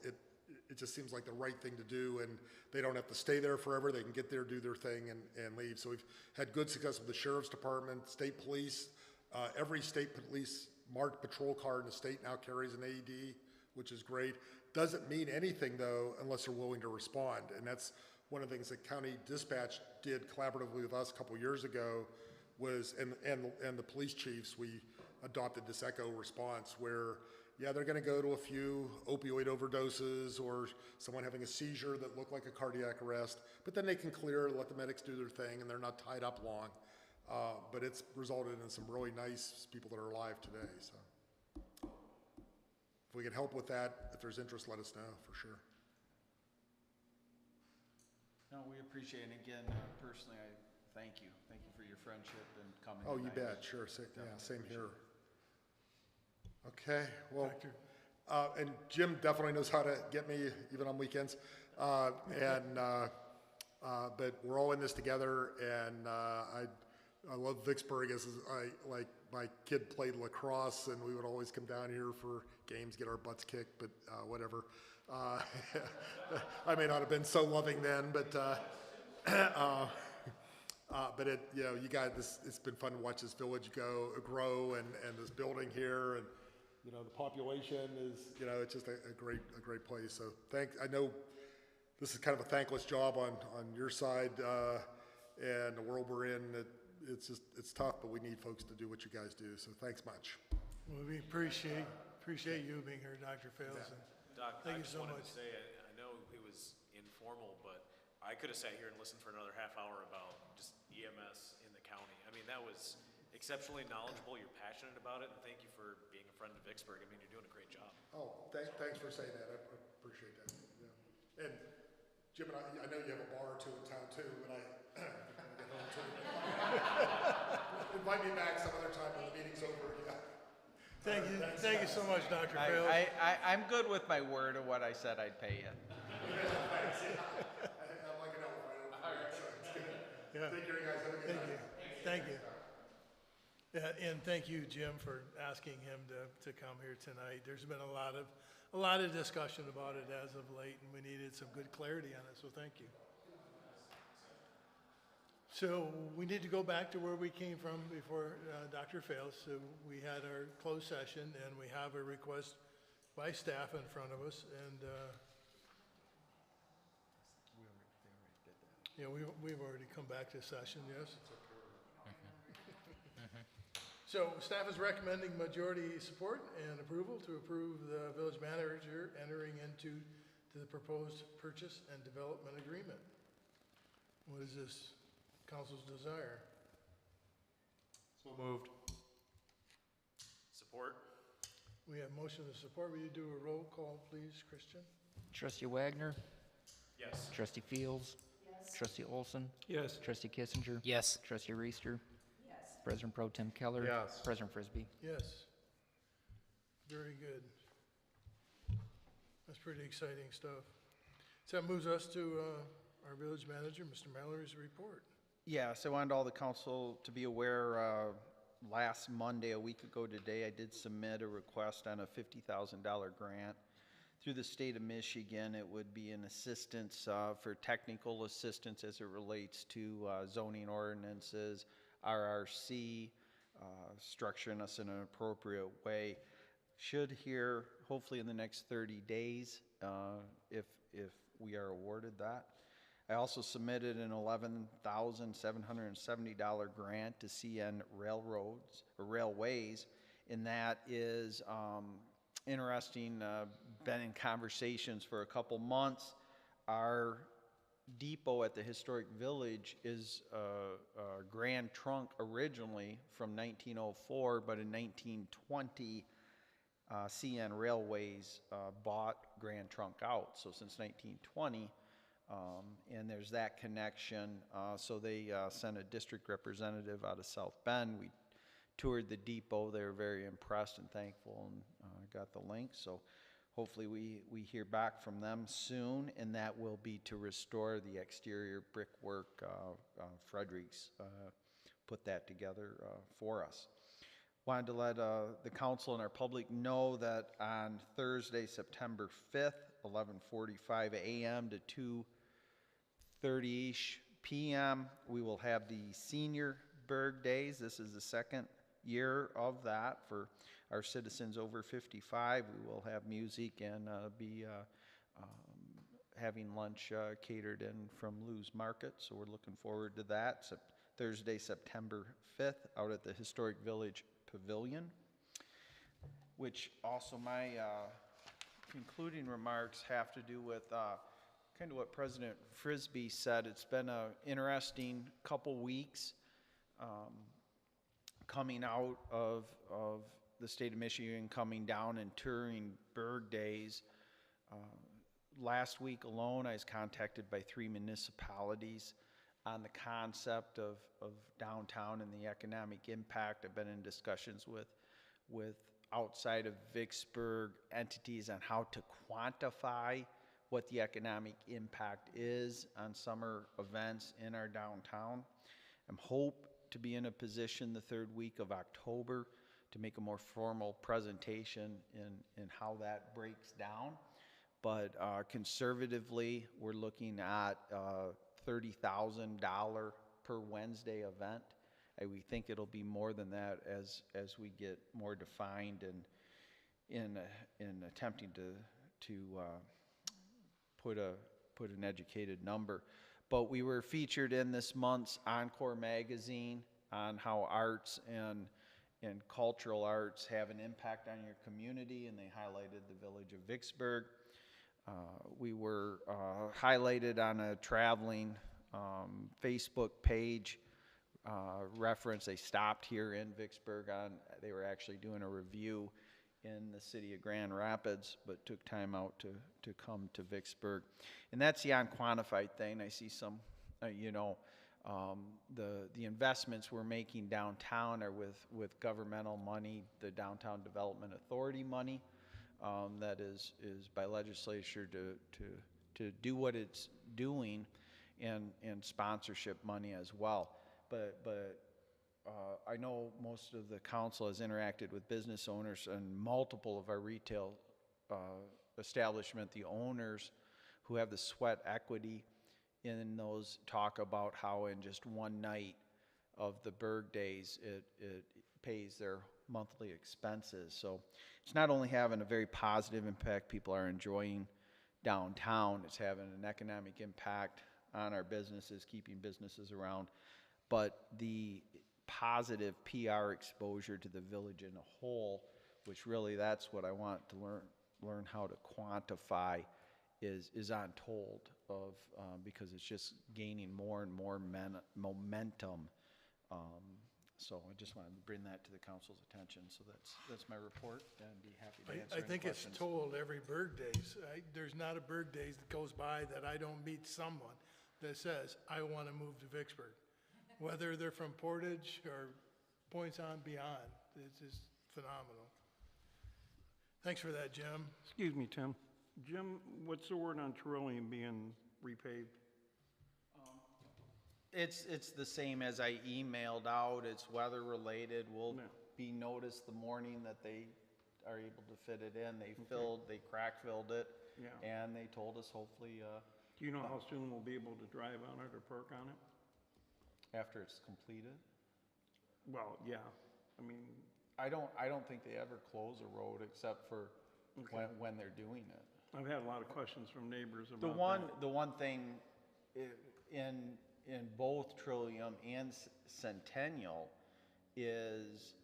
it just seems like the right thing to do, and they don't have to stay there forever. They can get there, do their thing, and leave. So we've had good success with the sheriff's department, state police. Every state police marked patrol car in the state now carries an AED, which is great. Doesn't mean anything, though, unless they're willing to respond. And that's one of the things that county dispatch did collaboratively with us a couple years ago was, and the police chiefs, we adopted this echo response where, yeah, they're going to go to a few opioid overdoses or someone having a seizure that looked like a cardiac arrest, but then they can clear, let the medics do their thing, and they're not tied up long. But it's resulted in some really nice people that are alive today, so. If we can help with that, if there's interest, let us know, for sure. No, we appreciate it. And again, personally, I thank you. Thank you for your friendship and coming Oh, you tonight. bet, sure, yeah, Definitely same appreciate here. Okay, well, Doctor. and Jim definitely knows how to get me even on weekends. But we're all in this together, and I love Vicksburg. Like my kid played lacrosse, and we would always come down here for games, get our butts kicked, but whatever. I may not have been so loving then, but it, you know, you guys, it's been fun to watch this village grow, and this building here, and you know, the population is, you know, it's just a great place. So I know this is kind of a thankless job on your side, and the world we're in. It's tough, but we need folks to do what you guys do. So thanks much. Well, we appreciate you being here, Dr. Fales. and Doc, Thank I you just so wanted much. to say, I know it was informal, but I could have sat here and listened for another half hour about just EMS in the county. I mean, that was exceptionally knowledgeable. You're passionate about it, and thank you for being a friend of Vicksburg. I mean, you're doing a great job. Oh, thanks for saying that. I appreciate that. Yeah. And Jim and I know you have a bar or two in town too, but I get home too. Invite me back some other time when the meeting's over. Yeah. Thank you so much, Dr. Fales. I'm good with my word of what I said I'd pay you. Thanks. Yeah. I'm like an elephant. So it's good. Yeah. Take care, you guys. Have a good night. Thank you. Yeah, and thank you, Jim, for asking him to come here tonight. There's been a lot of discussion about it as of late, and we needed some good clarity on it, so thank you. So we need to go back to where we came from before Dr. Fales. So we had our closed session, and we have a request by staff in front of us, and yeah, we've already come back to session, yes? So staff is recommending majority support and approval to approve the village manager entering into the proposed purchase and development agreement. What is this council's desire? So moved. Support? We have motion to support. Will you do a roll call, please, Christian? Trustee Wagner, Yes. Trustee Fields, Trustee Olson, Yes. Trustee Kissinger, Yes. Trustee Reister, President Pro Tem Keller, Yes. President Frisbee. Yes. Very good. That's pretty exciting stuff. So that moves us to our village manager, Mr. Mallory's report. Yes, I wanted all the council to be aware, last Monday, a week ago today, I did submit a request on a $50,000 grant through the state of Michigan. It would be an assistance for technical assistance as it relates to zoning ordinances, RRC, structuring us in an appropriate way. Should hear hopefully in the next 30 days if we are awarded that. I also submitted an $11,770 grant to CN Railways, and that is interesting. Been in conversations for a couple months. Our depot at the historic village is a Grand Trunk originally from 1904, but in 1920, CN Railways bought Grand Trunk out. So since 1920, and there's that connection. So they sent a district representative out of South Bend. We toured the depot. They were very impressed and thankful, and got the link. So hopefully we hear back from them soon, and that will be to restore the exterior brickwork. Frederick's put that together for us. Wanted to let the council and our public know that on Thursday, September 5th, 11:45 a.m. to 2:30-ish p.m., we will have the Senior Berg Days. This is the second year of that for our citizens over 55. We will have music and be having lunch catered in from Lou's Market, so we're looking forward to that. Thursday, September 5th, out at the Historic Village Pavilion, which also my concluding remarks have to do with kind of what President Frisbee said. It's been an interesting couple weeks coming out of the state of Michigan, coming down and touring Berg Days. Last week alone, I was contacted by 3 municipalities on the concept of downtown and the economic impact. I've been in discussions with outside of Vicksburg entities on how to quantify what the economic impact is on summer events in our downtown. I'm hope to be in a position the 3rd week of October to make a more formal presentation in how that breaks down. But conservatively, we're looking at $30,000 per Wednesday event. And we think it'll be more than that as we get more defined in attempting to put an educated number. But we were featured in this month's Encore magazine on how arts and cultural arts have an impact on your community, and they highlighted the village of Vicksburg. We were highlighted on a traveling Facebook page reference. They stopped here in Vicksburg they were actually doing a review in the city of Grand Rapids, but took time out to come to Vicksburg. And that's the unquantified thing. I see some, the investments we're making downtown are with governmental money, the Downtown Development Authority money. That is by legislature to do what it's doing, and sponsorship money as well. But I know most of the council has interacted with business owners, and multiple of our retail establishment, the owners who have the sweat equity in those, talk about how in just one night of the Berg Days it pays their monthly expenses. So it's not only having a very positive impact, people are enjoying downtown, it's having an economic impact on our businesses, keeping businesses around, but the positive PR exposure to the village in a whole, which really that's what I want to learn how to quantify, is untold of because it's just gaining more and more momentum. So I just wanted to bring that to the council's attention. So that's my report, and be happy to answer I any think questions. it's told every Berg Days. There's not a Berg Days that goes by that I don't meet someone that says, I want to move to Vicksburg. Whether they're from Portage or points on beyond, it's just phenomenal. Thanks for that, Jim. Excuse me, Tim. Jim, what's the word on Trillium being repaved? It's the same as I emailed out. It's weather related. Will be noticed the morning that they are able to fit it in. They crack filled it, and they told us hopefully. Do you know how soon we'll be able to drive on it or park on it? After it's completed? Well, yeah. I mean, I don't think they ever close a road except for when they're doing it. I've had a lot of questions from neighbors about the one thing in both Trillium and Centennial is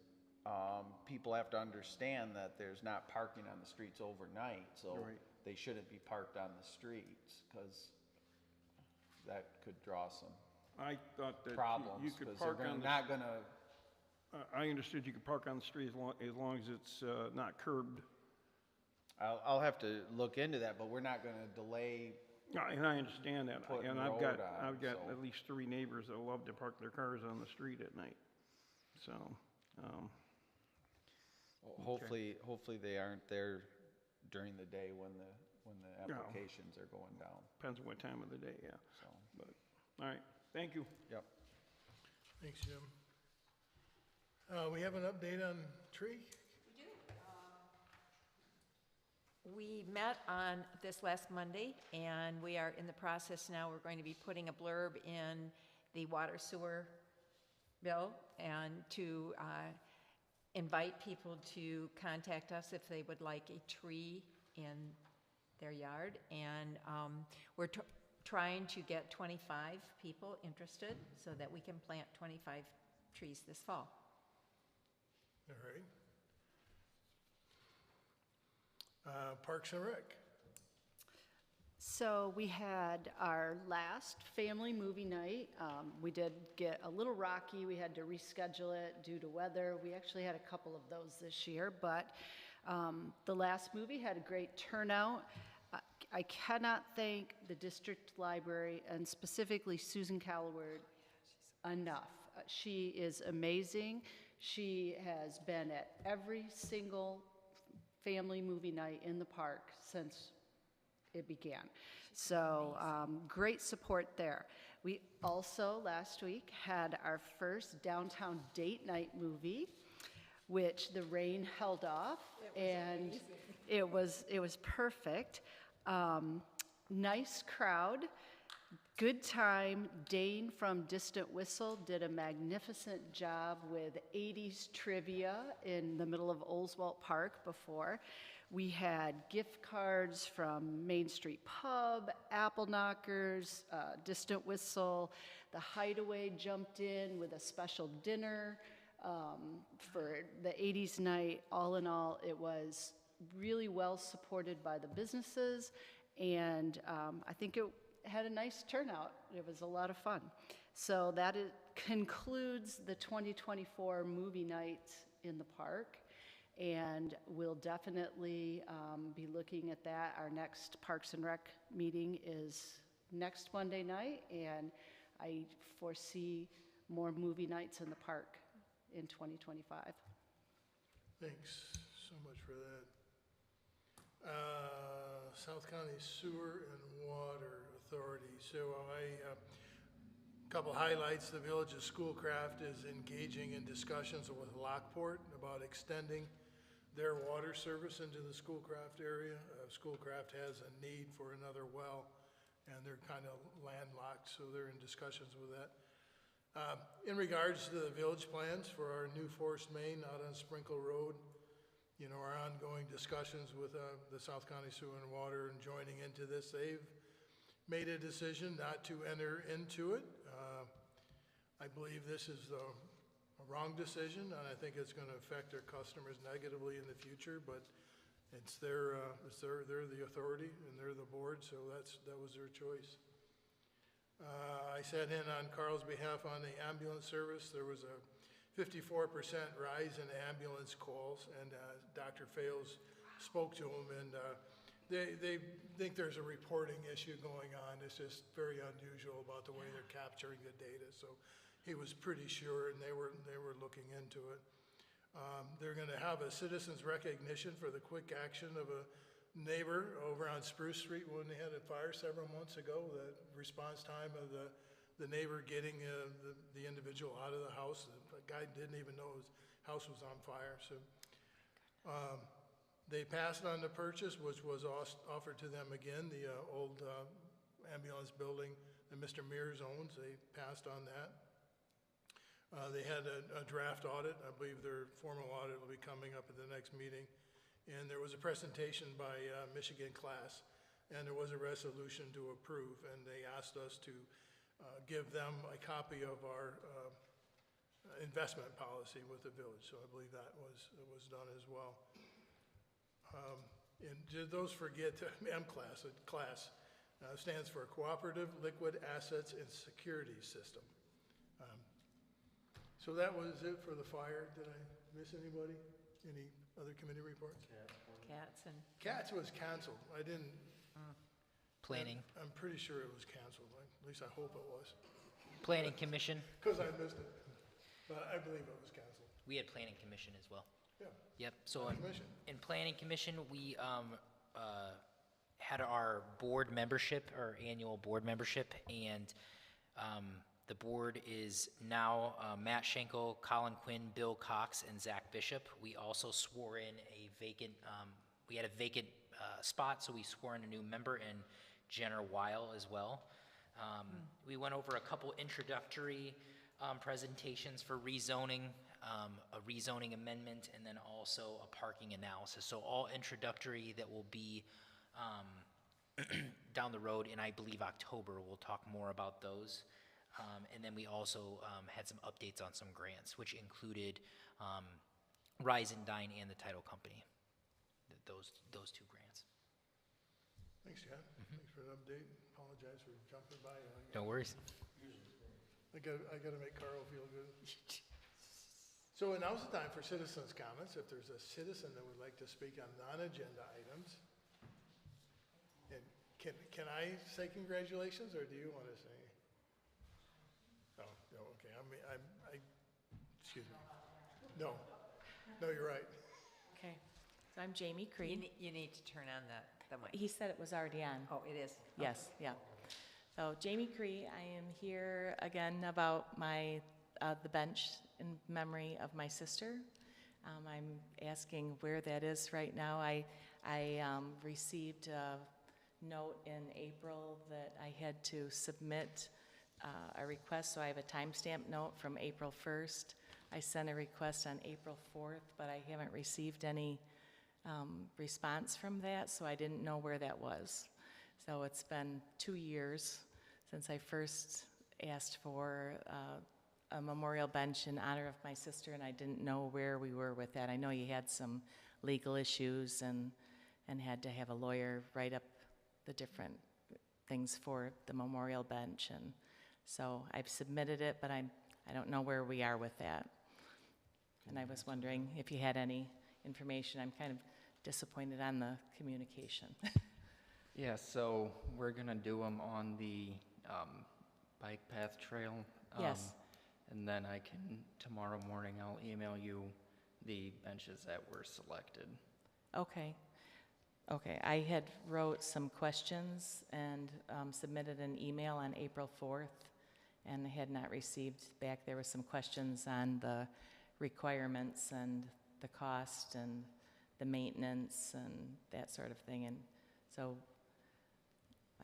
people have to understand that there's not parking on the streets overnight, so they shouldn't be parked on the streets, because that could draw some I thought that problems. you could park on not going to. I understood you could park on the street as long as it's not curbed. I'll have to look into that, but we're not going to delay. And I understand that, Putting and I've road got on, so. at least 3 neighbors that love to park their cars on the street at night. So, Hopefully they aren't there during the day when the applications are going down. Depends on what time of the day, yeah. So. But all right, thank you. Yep. Thanks, Jim. We have an update on tree? We met on this last Monday, and we are in the process now, we're going to be putting a blurb in the water sewer bill and to invite people to contact us if they would like a tree in their yard. And we're trying to get 25 people interested so that we can plant 25 trees this fall. All right. Parks and Rec. So we had our last family movie night. We did get a little rocky. We had to reschedule it due to weather. We actually had a couple of those this year, but the last movie had a great turnout. I cannot thank the district library and specifically Susan Calloward enough. She is amazing. She has been at every single family movie night in the park since it began. So great support there. We also last week had our first downtown date night movie, which the rain held off, and it was perfect. Nice crowd, good time. Dane from Distant Whistle did a magnificent job with 80s trivia in the middle of Oldswalt Park before. We had gift cards from Main Street Pub, Apple Knockers, Distant Whistle. The Hideaway jumped in with a special dinner for the 80s night. All in all, it was really well supported by the businesses, and I think it had a nice turnout. It was a lot of fun. So that concludes the 2024 movie night in the park, and we'll definitely be looking at that. Our next Parks and Rec meeting is next Monday night, and I foresee more movie nights in the park in 2025. Thanks so much for that. South County Sewer and Water Authority. So a couple highlights. The Village of Schoolcraft is engaging in discussions with Lockport about extending their water service into the Schoolcraft area. Schoolcraft has a need for another well, and they're kind of landlocked, so they're in discussions with that. In regards to the village plans for our new forced main out on Sprinkle Road, you know, our ongoing discussions with the South County Sewer and Water and joining into this, they've made a decision not to enter into it. I believe this is a wrong decision, and I think it's going to affect their customers negatively in the future, but they're the authority and they're the board, so that was their choice. I sat in on Carl's behalf on the ambulance service. There was a 54% rise in ambulance calls, and Dr. Fales spoke to them, and they think there's a reporting issue going on. It's just very unusual about the way they're capturing the data. So he was pretty sure, and they were looking into it. They're going to have a citizens recognition for the quick action of a neighbor over on Spruce Street when they had a fire several months ago. The response time of the neighbor getting the individual out of the house. The guy didn't even know his house was on fire. So they passed on the purchase, which was offered to them again, the old ambulance building that Mr. Mears owns. They passed on that. They had a draft audit. I believe their formal audit will be coming up at the next meeting. And there was a presentation by Michigan Class, and there was a resolution to approve, and they asked us to give them a copy of our investment policy with the village. So I believe that was done as well. And did those forget M-Class? Class stands for Cooperative Liquid Assets and Security System. So that was it for the fire. Did I miss anybody? Any other committee reports? Cats was canceled. I didn't. Planning. I'm pretty sure it was canceled. At least I hope it was. Planning Commission. Because I missed it. But I believe it was canceled. We had Planning Commission as well. Yeah. Yep. So Commission. in Planning Commission, we had our board membership, our annual board membership, and The board is now Matt Schenkel, Colin Quinn, Bill Cox, and Zach Bishop. We also swore in a vacant, we had a vacant spot, so we swore in a new member, and Jenner Weil as well. We went over a couple introductory presentations for rezoning, a rezoning amendment, and then also a parking analysis. So all introductory that will be down the road in, I believe, October. We'll talk more about those. And then we also had some updates on some grants, which included Rise and Dine and the title company, those two grants. Thanks, John. Thanks for the update. Apologize for jumping by. No worries. I gotta make Carl feel good. So now's the time for citizens' comments. If there's a citizen that would like to speak on non-agenda items. And can I say congratulations, or do you want to say? Oh, no, okay, excuse me. No, you're right. Okay, so I'm Jamie Creed. You need to turn on the mic. He said it was already on. Oh, it is? Yes, yeah. So Jamie Cree, I am here again about the bench in memory of my sister. I'm asking where that is right now. I received a note in April that I had to submit a request, so I have a timestamp note from April 1st. I sent a request on April 4th, but I haven't received any response from that, so I didn't know where that was. So it's been 2 years since I first asked for a memorial bench in honor of my sister, and I didn't know where we were with that. I know you had some legal issues and had to have a lawyer write up the different things for the memorial bench, and so I've submitted it, but I don't know where we are with that. And I was wondering if you had any information. I'm kind of disappointed on the communication. Yeah, so we're gonna do them on the bike path trail. Yes. And then tomorrow morning, I'll email you the benches that were selected. Okay. I had wrote some questions and submitted an email on April 4th and had not received back. There were some questions on the requirements and the cost and the maintenance and that sort of thing. And so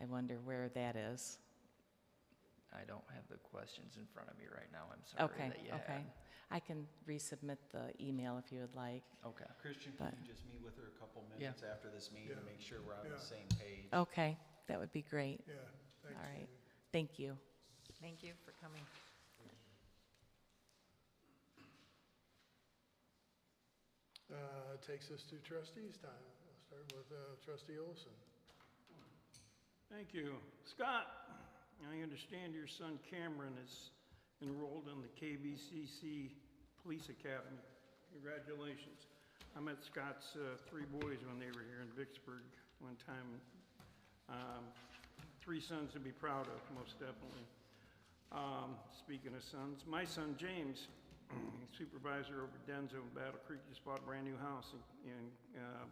I wonder where that is. I don't have the questions in front of me right now. I'm sorry that you Okay. had. I can resubmit the email if you would like. Okay. Christian, But- can you just meet with her a couple Yeah. minutes after this meeting to Yeah. make sure we're on Yeah. the same page? Okay, that would be great. Yeah, thanks. All right. Jamie. Thank you. Thank you for coming. Takes us to trustees' time. I'll start with trustee Olson. Thank you. Scott, I understand your son Cameron is enrolled in the KBCC Police Academy. Congratulations. I met Scott's 3 boys when they were here in Vicksburg one time. 3 sons to be proud of, most definitely. Speaking of sons, my son James, supervisor over Denzo in Battle Creek, just bought a brand new house in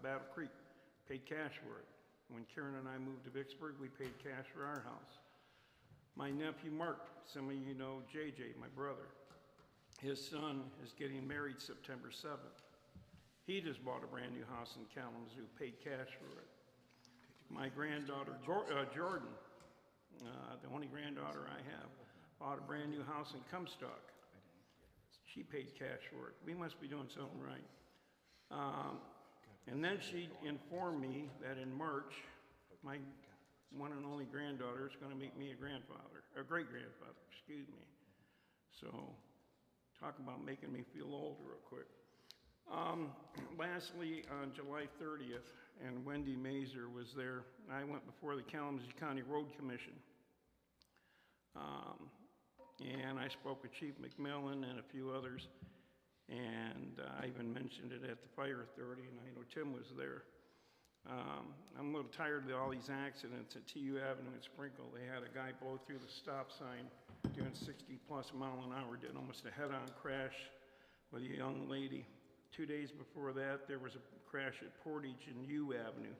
Battle Creek, paid cash for it. When Karen and I moved to Vicksburg, we paid cash for our house. My nephew Mark, some of you know JJ, my brother, his son is getting married September 7th. He just bought a brand new house in Kalamazoo, paid cash for it. My granddaughter Jordan, the only granddaughter I have, bought a brand new house in Comstock. She paid cash for it. We must be doing something right. And then she informed me that in March, my one and only granddaughter is going to make me a great-grandfather, excuse me. So, talk about making me feel old real quick. Lastly, on July 30th, and Wendy Mazer was there, I went before the Kalamazoo County Road Commission. And I spoke with Chief McMillan and a few others, and I even mentioned it at the Fire Authority, and I know Tim was there. I'm a little tired of all these accidents at TU Avenue and Sprinkle. They had a guy blow through the stop sign doing 60+ mile an hour, did almost a head-on crash with a young lady. 2 days before that, there was a crash at Portage and U Avenue,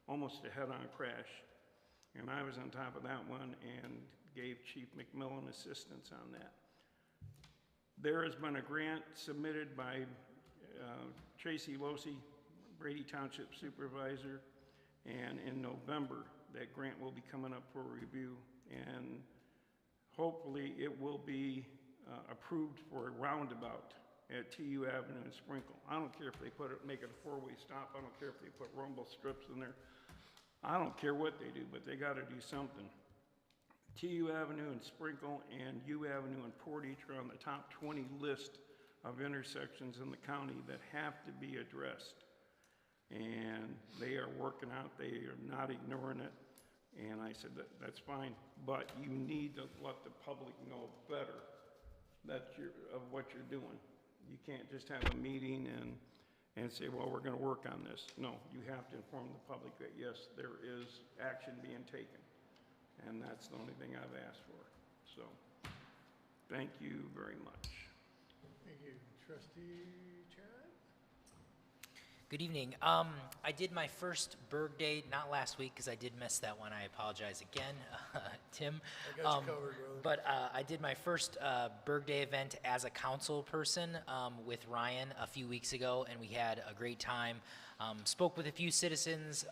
almost a head-on crash. And I was on top of that one, and gave Chief McMillan assistance on that. There has been a grant submitted by Tracy Losey, Brady Township Supervisor, and in November, that grant will be coming up for review, and hopefully it will be approved for a roundabout at TU Avenue and Sprinkle. I don't care if they make it a four-way stop. I don't care if they put rumble strips in there. I don't care what they do, but they got to do something. TU Avenue and Sprinkle and U Avenue and Portage are on the top 20 list of intersections in the county that have to be addressed. And they are working out, they are not ignoring it. And I said, that's fine, but you need to let the public know better of what you're doing. You can't just have a meeting and say, well, we're gonna work on this. No, you have to inform the public that yes, there is action being taken. And that's the only thing I've asked for. So, thank you very much. Thank you. Trustee Chad? Good evening. I did my first Berg Day, not last week because I did miss that one. I apologize again, Tim. I got you covered, brother. But I did my first Berg Day event as a council person with Ryan a few weeks ago, and we had a great time. Spoke with a few citizens,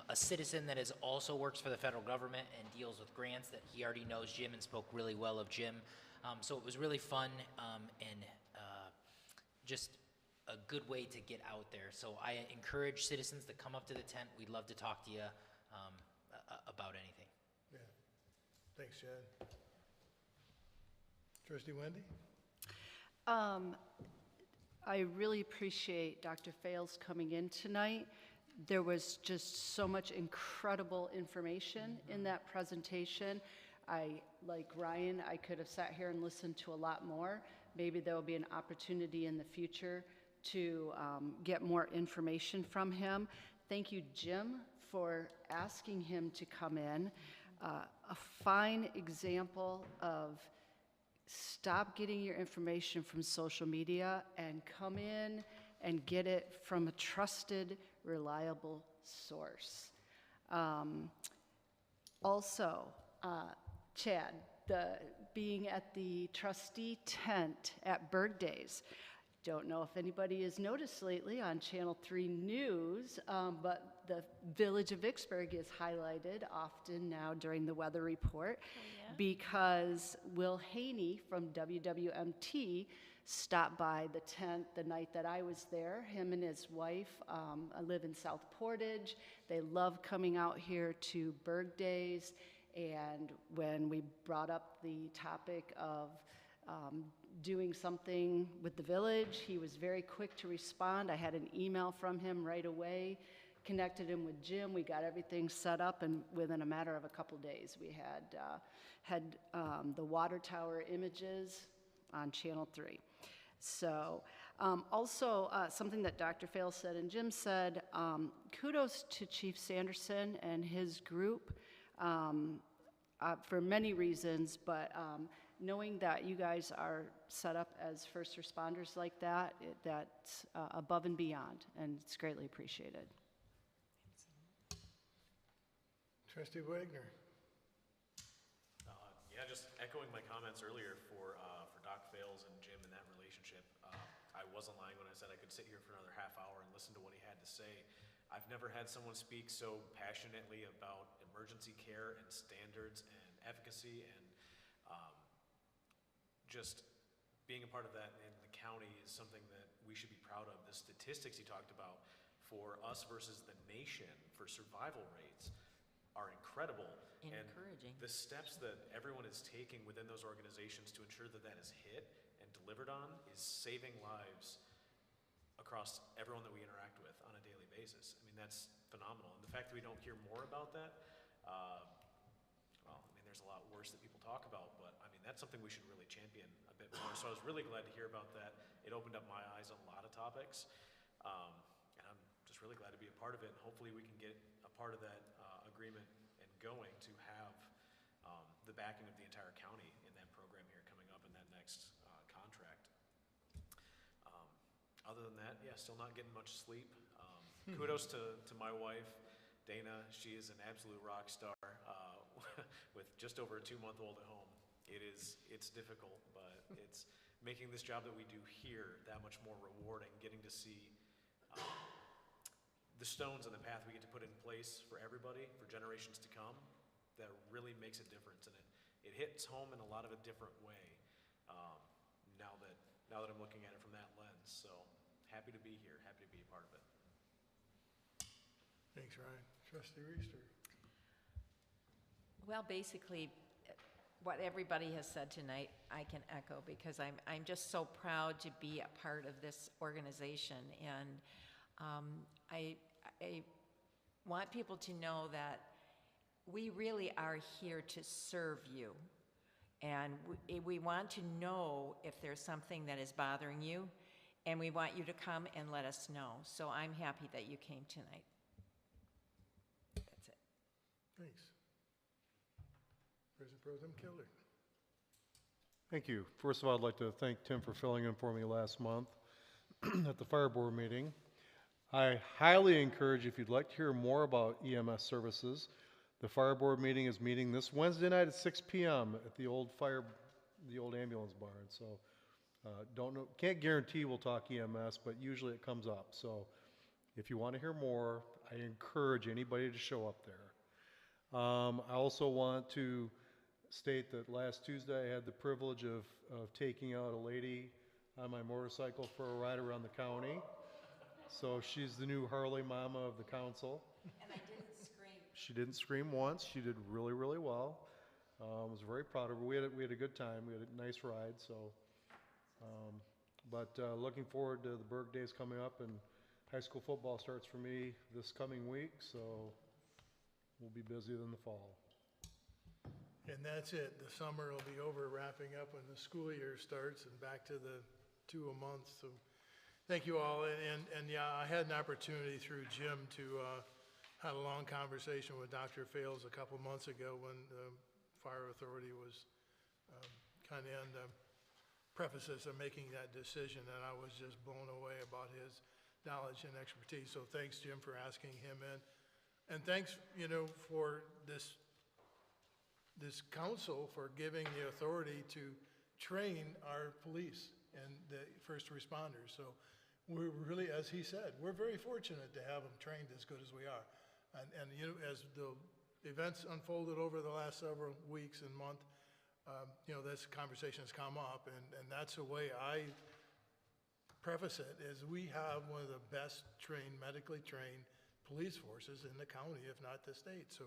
a citizen that also works for the federal government and deals with grants that he already knows Jim and spoke really well of Jim. So it was really fun and just a good way to get out there. So I encourage citizens to come up to the tent. We'd love to talk to you about anything. Yeah. Thanks, Chad. Trustee Wendy? I really appreciate Dr. Fales coming in tonight. There was just so much incredible information in that presentation. Like Ryan, I could have sat here and listened to a lot more. Maybe there will be an opportunity in the future to get more information from him. Thank you, Jim, for asking him to come in. A fine example of stop getting your information from social media and come in and get it from a trusted, reliable source. Also, Chad, being at the trustee tent at Berg Days. Don't know if anybody has noticed lately on Channel 3 News, but the village of Vicksburg is highlighted often now during the weather report because Will Haney from WWMT stopped by the tent the night that I was there. Him and his wife live in South Portage. They love coming out here to Berg Days. And when we brought up the topic of doing something with the village, he was very quick to respond. I had an email from him right away, connected him with Jim. We got everything set up, and within a matter of a couple days, we had the water tower images on Channel 3. So also something that Dr. Fales said and Jim said, kudos to Chief Sanderson and his group for many reasons, but knowing that you guys are set up as first responders like that, that's above and beyond, and it's greatly appreciated. Trustee Wagner? Yeah, just echoing my comments earlier for Doc Fales and Jim and that relationship. I wasn't lying when I said I could sit here for another half hour and listen to what he had to say. I've never had someone speak so passionately about emergency care and standards and efficacy, and just being a part of that in the county is something that we should be proud of. The statistics he talked about for us versus the nation for survival rates are incredible. Encouraging. And the steps that everyone is taking within those organizations to ensure that that is hit and delivered on is saving lives across everyone that we interact with on a daily basis. I mean, that's phenomenal. And the fact that we don't hear more about that, well, I mean, there's a lot worse that people talk about, but I mean, that's something we should really champion a bit more. So I was really glad to hear about that. It opened up my eyes on a lot of topics. And I'm just really glad to be a part of it. And hopefully we can get a part of that agreement and going to have the backing of the entire county in that program here coming up in that next contract. Other than that, yeah, still not getting much sleep. Kudos to my wife. Dana, she is an absolute rock star with just over a 2-month-old at home. It's difficult, but it's making this job that we do here that much more rewarding, getting to see the stones in the path we get to put in place for everybody, for generations to come, that really makes a difference. And it hits home in a lot of a different way now that I'm looking at it from that lens. So happy to be here, happy to be a part of it. Thanks, Ryan. Trustee Reister. Well, basically, what everybody has said tonight, I can echo, because I'm just so proud to be a part of this organization. And I want people to know that we really are here to serve you. And we want to know if there's something that is bothering you, and we want you to come and let us know. So I'm happy that you came tonight. That's it. Thanks. President Pro Tem Killer. Thank you. First of all, I'd like to thank Tim for filling in for me last month at the fire board meeting. I highly encourage, if you'd like to hear more about EMS services, the fire board meeting is meeting this Wednesday night at 6 p.m. at the old ambulance barn. So can't guarantee we'll talk EMS, but usually it comes up. So if you want to hear more, I encourage anybody to show up there. I also want to state that last Tuesday I had the privilege of taking out a lady on my motorcycle for a ride around the county. So she's the new Harley mama of the council. And I didn't scream. She didn't scream once. She did really, really well. I was very proud of her. We had a good time. We had a nice ride. So, looking forward to the Berg Days coming up, and high school football starts for me this coming week. So we'll be busier than the fall. And that's it. The summer will be over, wrapping up when the school year starts, and back to the 2 a month. So thank you all. And yeah, I had an opportunity through Jim to had a long conversation with Dr. Fales a couple months ago when the fire authority was kind of in the prefaces of making that decision, and I was just blown away about his knowledge and expertise. So thanks, Jim, for asking him in. And thanks, for this council for giving the authority to train our police and the first responders. So we're really, as he said, we're very fortunate to have them trained as good as we are. And as the events unfolded over the last several weeks and month, this conversation has come up, and that's the way I preface it, is we have one of the best medically trained police forces in the county, if not the state. So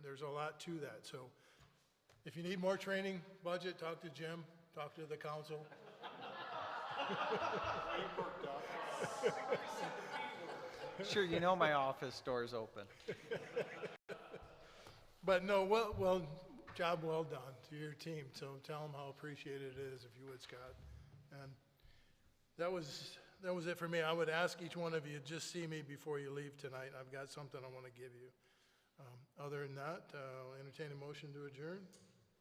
there's a lot to that. So if you need more training budget, talk to Jim, talk to the council. Sure, my office door's open. But no, job well done to your team. So tell them how appreciated it is, if you would, Scott. And that was it for me. I would ask each one of you, just see me before you leave tonight. I've got something I want to give you. Other than that, I'll entertain a motion to adjourn.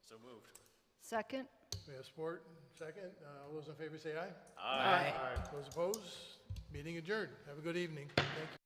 So moved. Second? We have support. Second. All those in favor say aye. Aye. Those opposed? Meeting adjourned. Have a good evening. Thank you.